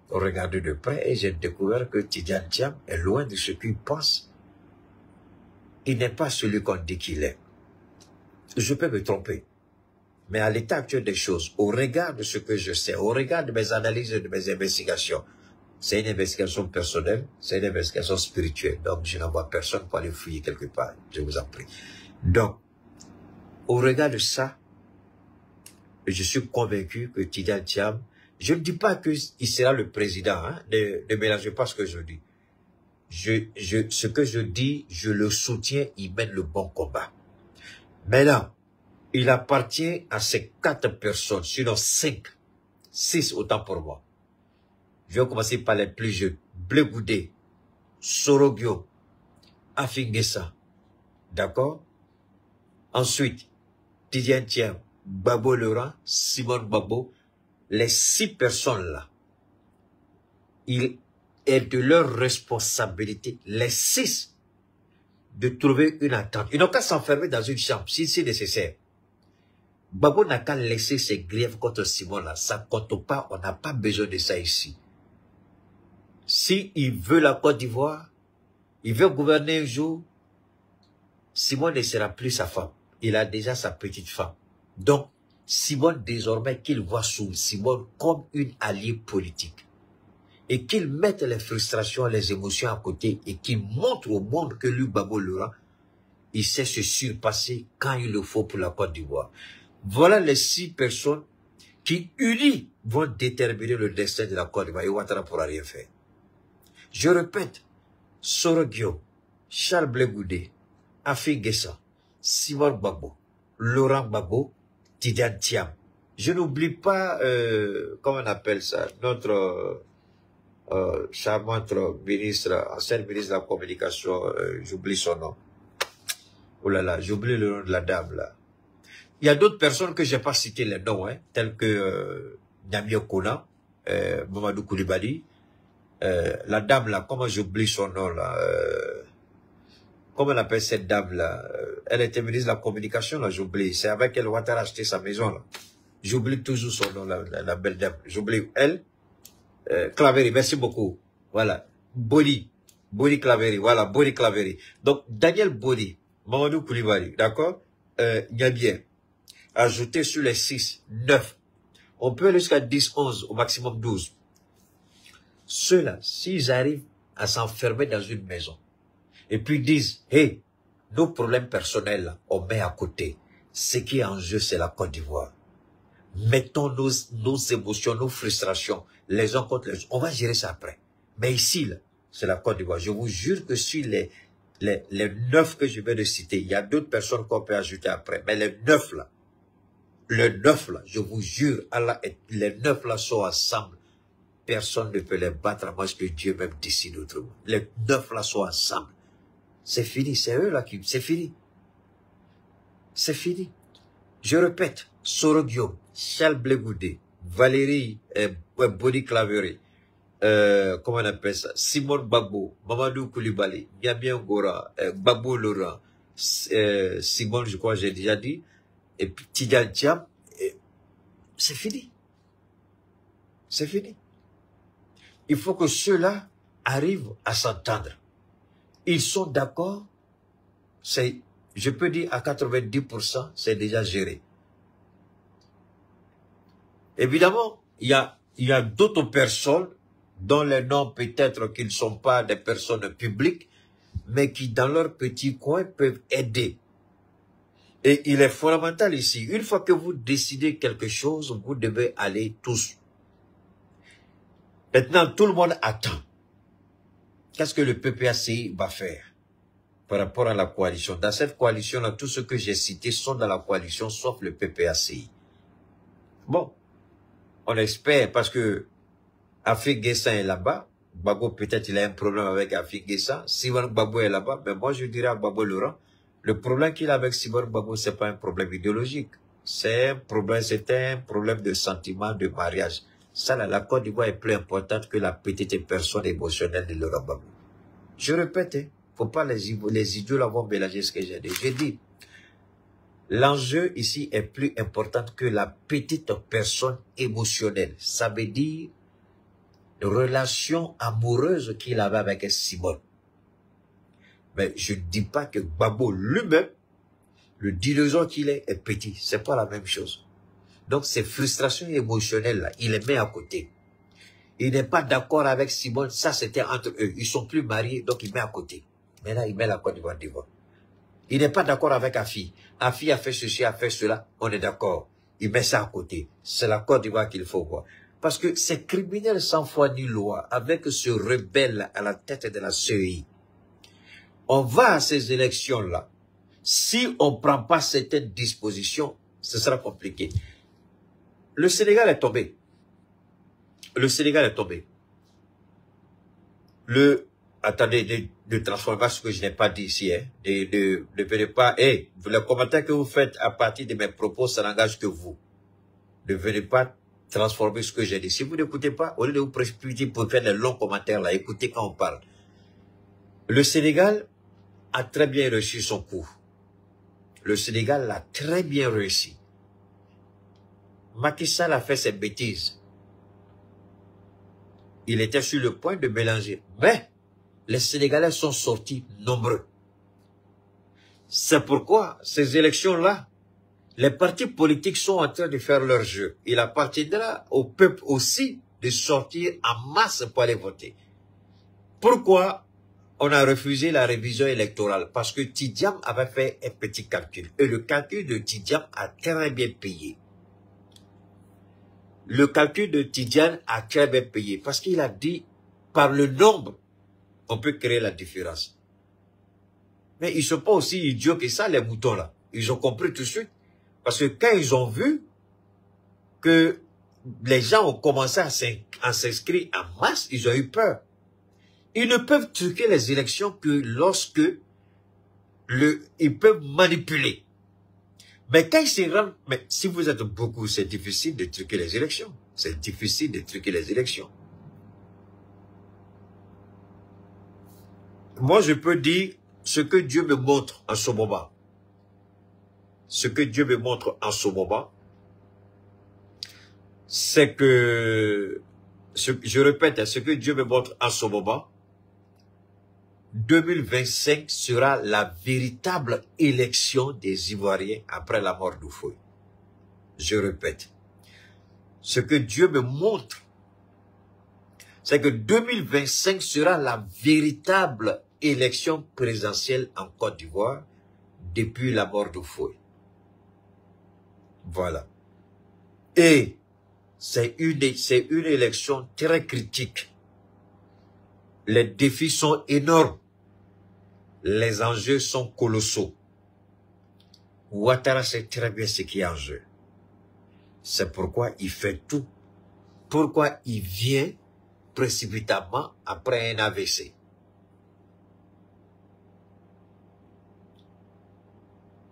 Regarder de près et j'ai découvert que Tidiane Thiam est loin de ce qu'il pense. Il n'est pas celui qu'on dit qu'il est. Je peux me tromper. Mais à l'état actuel des choses, au regard de ce que je sais, au regard de mes analyses et de mes investigations, c'est une investigation personnelle, c'est une investigation spirituelle. Donc, je n'envoie personne pour aller fouiller quelque part. Je vous en prie. Donc, au regard de ça, je suis convaincu que Tidiane Thiam, je ne dis pas qu'il sera le président, hein, ne mélangez pas ce que je dis. Ce que je dis, je le soutiens, il mène le bon combat. Maintenant, il appartient à ces 4 personnes, sinon 5, 6 autant pour moi. Je vais commencer par les plus jeunes. Blé Goudé, Sorogio, Afingessa, d'accord? Ensuite, Tidiane Thiam, Babo Laurent, Simone Babo, les 6 personnes-là, il est de leur responsabilité, les 6, de trouver une entente. Ils n'ont qu'à s'enfermer dans une chambre, si c'est nécessaire. Babo n'a qu'à laisser ses griefs contre Simone là, ça ne compte pas, on n'a pas besoin de ça ici. S'il veut la Côte d'Ivoire, il veut gouverner un jour, Simone ne sera plus sa femme. Il a déjà sa petite femme. Donc, Simone, désormais, qu'il voit sous Simone comme une alliée politique. Et qu'il mette les frustrations, les émotions à côté et qu'il montre au monde que lui, Babo Laurent, il sait se surpasser quand il le faut pour la Côte d'Ivoire. Voilà les 6 personnes qui, unies, vont déterminer le destin de la Côte d'Ivoire. Et Ouattara ne pourra rien faire. Je répète, Sorogio, Charles Blé Goudé, Afingessa, Simone Babo, Laurent Babo, Tidiane Thiam. Je n'oublie pas, comment on appelle ça, notre charmante ministre, ancienne ministre de la communication, j'oublie son nom. Oh là là, j'oublie le nom de la dame là. Il y a d'autres personnes que je n'ai pas cité les noms, hein, tels que Namio Kona, Mamadou Koulibaly, la dame là, comment j'oublie son nom là, comment on appelle cette dame là, elle était ministre de la communication là, j'oublie, c'est avec elle Ouattara a acheté sa maison là. J'oublie toujours son nom, la belle dame, j'oublie elle, Claveri, merci beaucoup, voilà, Boli Claveri, voilà, Boli Claveri. Donc Daniel Boli, Mamadou Koulibaly, d'accord, Niamien, ajouté sur les 6, 9. On peut aller jusqu'à 10, 11, au maximum 12. Ceux-là, s'ils arrivent à s'enfermer dans une maison, et puis disent, hey, nos problèmes personnels, là, on met à côté. Ce qui est en jeu, c'est la Côte d'Ivoire. Mettons nos émotions, nos frustrations, les uns contre les autres. On va gérer ça après. Mais ici, là, c'est la Côte d'Ivoire. Je vous jure que sur les 9 que je viens de citer, il y a d'autres personnes qu'on peut ajouter après. Mais les 9 là, les 9 là, je vous jure, Allah, les 9 là sont ensemble. Personne ne peut les battre à moins que Dieu même décide autrement. Les 9 là sont ensemble. C'est fini, c'est eux là qui... C'est fini. C'est fini. Je répète, Soro Guillaume, Charles Blegoudé, Valérie Boni Claverie, comment on appelle ça, Simone Gbagbo, Mamadou Koulibaly, Miamia Ngora, Gbagbo Laurent, Simone, je crois, j'ai déjà dit, et puis Tidjane Thiam, c'est fini. C'est fini. Il faut que ceux-là arrivent à s'entendre. Ils sont d'accord, je peux dire à 90%, c'est déjà géré. Évidemment, il y a d'autres personnes dont les noms peut-être qu'ils ne sont pas des personnes publiques, mais qui dans leur petit coin peuvent aider. Et il est fondamental ici, une fois que vous décidez quelque chose, vous devez aller tous. Maintenant, tout le monde attend. Qu'est-ce que le PPACI va faire par rapport à la coalition? Dans cette coalition-là, tout ce que j'ai cité sont dans la coalition, sauf le PPACI. Bon, on espère, parce que Afik Guessan est là-bas. Gbagbo, peut-être il a un problème avec Afik Guessan. Simon Gbagbo est là-bas. Mais moi, je dirais à Gbagbo Laurent, le problème qu'il a avec Simon Gbagbo, c'est pas un problème idéologique. C'est un problème de sentiment, de mariage. Ça, là, la Côte d'Ivoire est plus importante que la petite personne émotionnelle de Laurent Gbagbo. Je répète, faut pas les idiots là vont mélanger ce que j'ai dit. J'ai dit, l'enjeu ici est plus important que la petite personne émotionnelle. Ça veut dire relation amoureuse qu'il avait avec Simone. Mais je ne dis pas que Gbagbo lui-même, le dinosaure qu'il est petit. C'est pas la même chose. Donc ces frustrations émotionnelles-là, il les met à côté. Il n'est pas d'accord avec Simone, ça c'était entre eux. Ils sont plus mariés, donc il met à côté. Maintenant, il met la Côte d'Ivoire devant. Il n'est pas d'accord avec Afi. Afi a fait ceci, a fait cela, on est d'accord. Il met ça à côté. C'est la Côte d'Ivoire qu'il faut voir. Parce que ces criminels sans foi ni loi, avec ce rebelle à la tête de la CEI, on va à ces élections-là. Si on ne prend pas certaines dispositions, ce sera compliqué. Le Sénégal est tombé. Le Sénégal est tombé. Attendez, ne transformez pas ce que je n'ai pas dit ici. Hein. Ne venez pas. Les commentaires que vous faites à partir de mes propos, ça n'engage que vous. Ne venez pas transformer ce que j'ai dit. Si vous n'écoutez pas, au lieu de vous précipiter pour faire des longs commentaires là, écoutez quand on parle. Le Sénégal a très bien reçu son coup. Le Sénégal l'a très bien réussi. Macky Sall a fait ses bêtises. Il était sur le point de mélanger. Mais les Sénégalais sont sortis nombreux. C'est pourquoi ces élections-là, les partis politiques sont en train de faire leur jeu. Il appartiendra au peuple aussi de sortir en masse pour aller voter. Pourquoi on a refusé la révision électorale? Parce que Tidjam avait fait un petit calcul. Et le calcul de Tidjam a très bien payé. Le calcul de Tidjane a très bien payé. Parce qu'il a dit, par le nombre, on peut créer la différence. Mais ils ne sont pas aussi idiots que ça, les moutons là. Ils ont compris tout de suite. Parce que quand ils ont vu que les gens ont commencé à s'inscrire en masse, ils ont eu peur. Ils ne peuvent truquer les élections que lorsque ils peuvent manipuler. Mais quand ils se rendent, mais si vous êtes beaucoup, c'est difficile de truquer les élections. C'est difficile de truquer les élections. Moi, je peux dire ce que Dieu me montre en ce moment. Ce que Dieu me montre en ce moment, c'est que, je répète, ce que Dieu me montre en ce moment, 2025 sera la véritable élection des Ivoiriens après la mort d'Houphouët. Je répète, ce que Dieu me montre, c'est que 2025 sera la véritable élection présidentielle en Côte d'Ivoire depuis la mort d'Houphouët. Voilà. Et c'est une élection très critique. Les défis sont énormes. Les enjeux sont colossaux. Ouattara sait très bien ce qui est en jeu. C'est pourquoi il fait tout. Pourquoi il vient précipitamment après un AVC.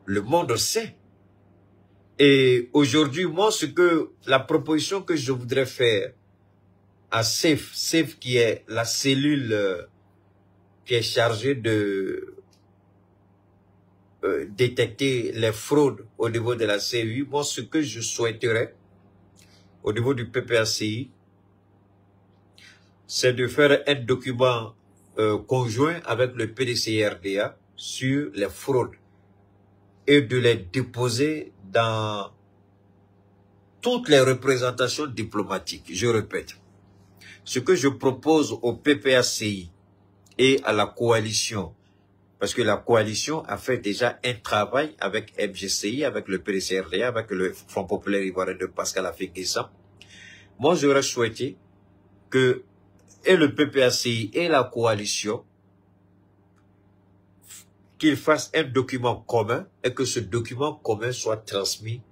Le monde sait. Et aujourd'hui, moi, la proposition que je voudrais faire à SAFE qui est la cellule qui est chargée de détecter les fraudes au niveau de la CEI, moi, ce que je souhaiterais au niveau du PPACI, c'est de faire un document conjoint avec le PDCRDA sur les fraudes et de les déposer dans toutes les représentations diplomatiques. Je répète, ce que je propose au PPACI et à la coalition, parce que la coalition a fait déjà un travail avec FGCI, avec le PDCRDA, avec le Front Populaire Ivoirien de Pascal Affi-Guessam. Moi, j'aurais souhaité que et le PPACI et la coalition qu'ils fassent un document commun et que ce document commun soit transmis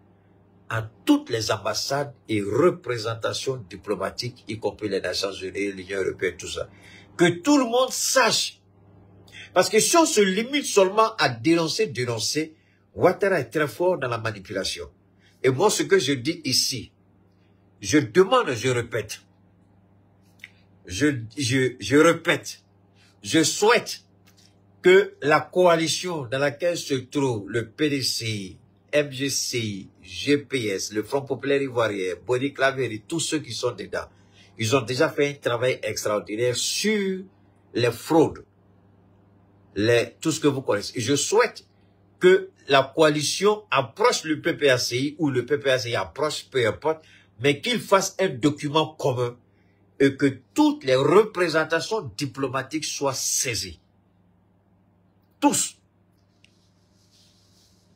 à toutes les ambassades et représentations diplomatiques, y compris les Nations Unies, l'Union Européenne, tout ça. Que tout le monde sache. Parce que si on se limite seulement à dénoncer, Ouattara est très fort dans la manipulation. Et moi, ce que je dis ici, je demande, je répète, je répète, je souhaite que la coalition dans laquelle se trouve le PDCI, FGCI, GPS, le Front Populaire Ivoirien, Boni Claveri, tous ceux qui sont dedans, ils ont déjà fait un travail extraordinaire sur les fraudes, tout ce que vous connaissez. Et je souhaite que la coalition approche le PPACI ou le PPACI approche, peu importe, mais qu'il fasse un document commun et que toutes les représentations diplomatiques soient saisies. Tous.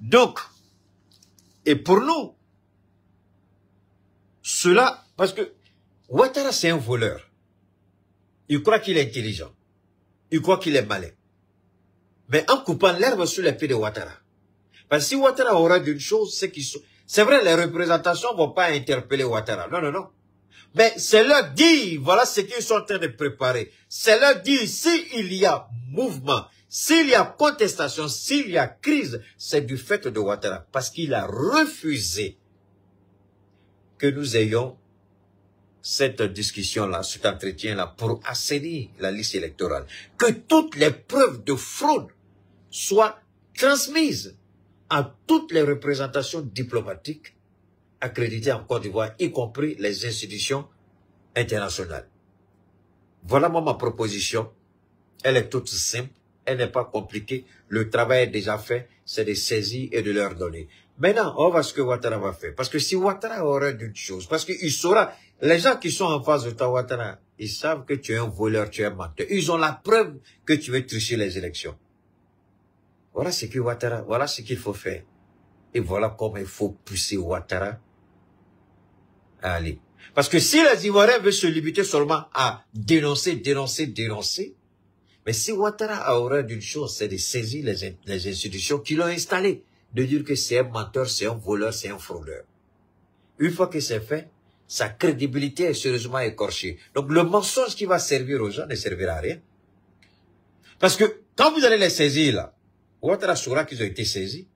Donc, et pour nous, cela, parce que Ouattara c'est un voleur. Il croit qu'il est intelligent. Il croit qu'il est malin. Mais en coupant l'herbe sur les pieds de Ouattara. Parce que si Ouattara aura d'une chose, c'est qu'ils sont... C'est vrai, les représentations ne vont pas interpeller Ouattara. Non, non, non. Mais c'est leur dire, voilà ce qu'ils sont en train de préparer. C'est leur dire, s'il y a mouvement, s'il y a contestation, s'il y a crise, c'est du fait de Ouattara. Parce qu'il a refusé que nous ayons cette discussion-là, cet entretien-là, pour assainir la liste électorale. Que toutes les preuves de fraude soient transmises à toutes les représentations diplomatiques accréditées en Côte d'Ivoire, y compris les institutions internationales. Voilà moi ma proposition. Elle est toute simple, elle n'est pas compliquée. Le travail est déjà fait, c'est de saisir et de leur donner. Maintenant, on va voir ce que Ouattara va faire. Parce que si Ouattara aurait d'une chose, parce qu'il saura, les gens qui sont en face de toi, Ouattara, ils savent que tu es un voleur, tu es un menteur. Ils ont la preuve que tu veux tricher les élections. Voilà ce que Ouattara, voilà ce qu'il faut faire. Et voilà comment il faut pousser Ouattara à aller. Parce que si les Ivoiriens veulent se limiter seulement à dénoncer, mais si Ouattara a horreur d'une chose, c'est de saisir les institutions qui l'ont installé, de dire que c'est un menteur, c'est un voleur, c'est un fraudeur. Une fois que c'est fait, sa crédibilité est sérieusement écorchée. Donc le mensonge qui va servir aux gens ne servira à rien. Parce que quand vous allez les saisir là, Ouattara saura qu'ils ont été saisis.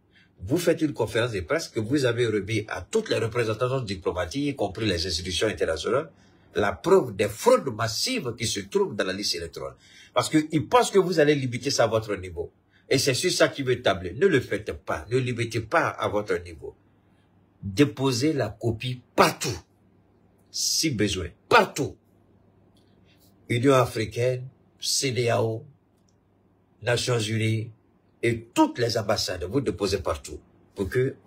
Vous faites une conférence de presse que vous avez remis à toutes les représentations diplomatiques, y compris les institutions internationales, la preuve des fraudes massives qui se trouvent dans la liste électorale. Parce qu'ils pensent que vous allez limiter ça à votre niveau. Et c'est sur ça qu'ils veulent tabler. Ne le faites pas. Ne limitez pas à votre niveau. Déposez la copie partout. Si besoin. Partout. Union africaine, CEDEAO, Nations Unies, et toutes les ambassades, vous déposez partout. Pour que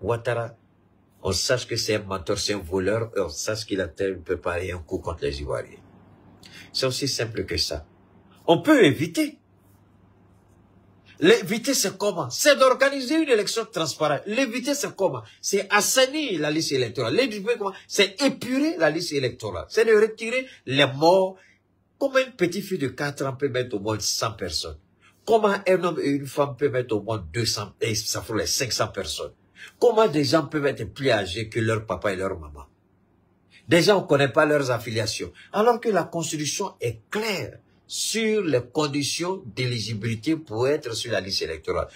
Ouattara, on sache que c'est un menteur, c'est un voleur, et on sache qu'il a préparé un coup contre les Ivoiriens. C'est aussi simple que ça. On peut éviter. L'éviter, c'est comment? C'est d'organiser une élection transparente. L'éviter, c'est comment? C'est assainir la liste électorale. L'éviter, comment? C'est épurer la liste électorale. C'est de retirer les morts. Comment une petite fille de 4 ans peut mettre au moins 100 personnes? Comment un homme et une femme peuvent mettre au moins 200, et ça fait les 500 personnes? Comment des gens peuvent être plus âgés que leur papa et leur maman? Des gens ne connaissent pas leurs affiliations. Alors que la Constitution est claire sur les conditions d'éligibilité pour être sur la liste électorale.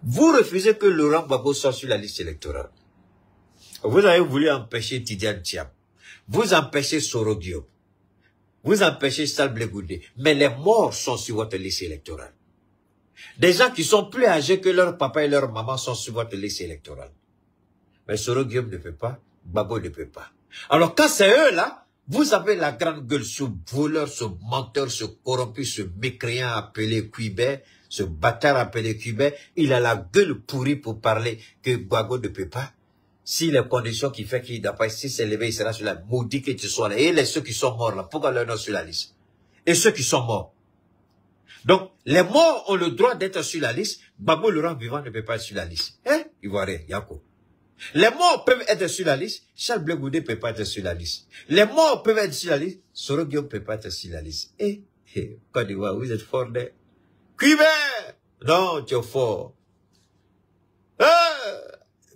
Vous refusez que Laurent Gbagbo soit sur la liste électorale. Vous avez voulu empêcher Tidiane Thiam. Vous empêchez Soro Diop. Vous empêchez Charles Blé Goudé. Mais les morts sont sur votre liste électorale. Des gens qui sont plus âgés que leur papa et leur maman sont sur votre liste électorale. Mais Soro Diop ne peut pas. Gbagbo ne peut pas. Alors quand c'est eux là, vous avez la grande gueule, ce voleur, ce menteur, ce corrompu, ce mécréant appelé Quibet, ce bâtard appelé Quibet, il a la gueule pourrie pour parler que Gbagbo ne peut pas. Si les conditions qui fait qu'il n'a pas, si c'est levé, il sera sur la maudit que tu sois là. Et ceux qui sont morts là, pourquoi leur nom sur la liste? Et ceux qui sont morts. Donc, les morts ont le droit d'être sur la liste. Gbagbo Laurent vivant ne peut pas être sur la liste. Hein? Ivoirien, Yako. Les morts peuvent être sur la liste. Charles Blé Goudé ne peut pas être sur la liste. Les morts peuvent être sur la liste. Soro Diop ne peut pas être sur la liste. Côte d'Ivoire, vous êtes fort, né? Quibet! Non, tu es fort.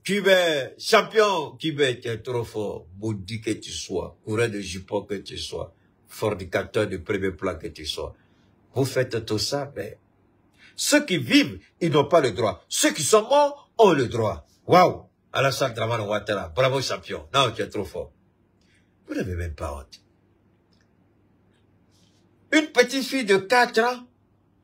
Quibet, champion, Quibet, tu es trop fort. Maudit que tu sois. Coureur de jupon que tu sois. Fornicateur de premier plan que tu sois. Vous faites tout ça, mais ceux qui vivent, ils n'ont pas le droit. Ceux qui sont morts ont le droit. Waouh! Alassane Dramane Ouattara, bravo champion. Non, tu es trop fort. Vous n'avez même pas honte. Une petite fille de 4 ans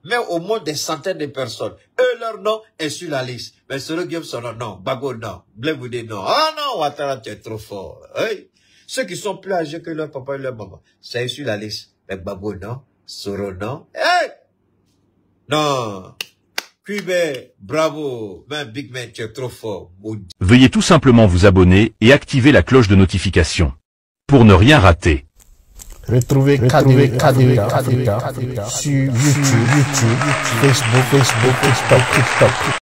met au moins des centaines de personnes. Eux, leur nom est sur la liste. Mais Soro Diop, son nom, non. Gbagbo, non. Blé Goudé, non. Ah non, Ouattara, tu es trop fort. Hey. Ceux qui sont plus âgés que leur papa et leur maman, c'est sur la liste. Mais Gbagbo, non. Soro, non. Hey! Non. Quibet, bravo. Même Big Man, tu es trop fort. Veuillez tout simplement vous abonner et activer la cloche de notification pour ne rien rater. Retrouvez Africa sur YouTube, Facebook, TikTok.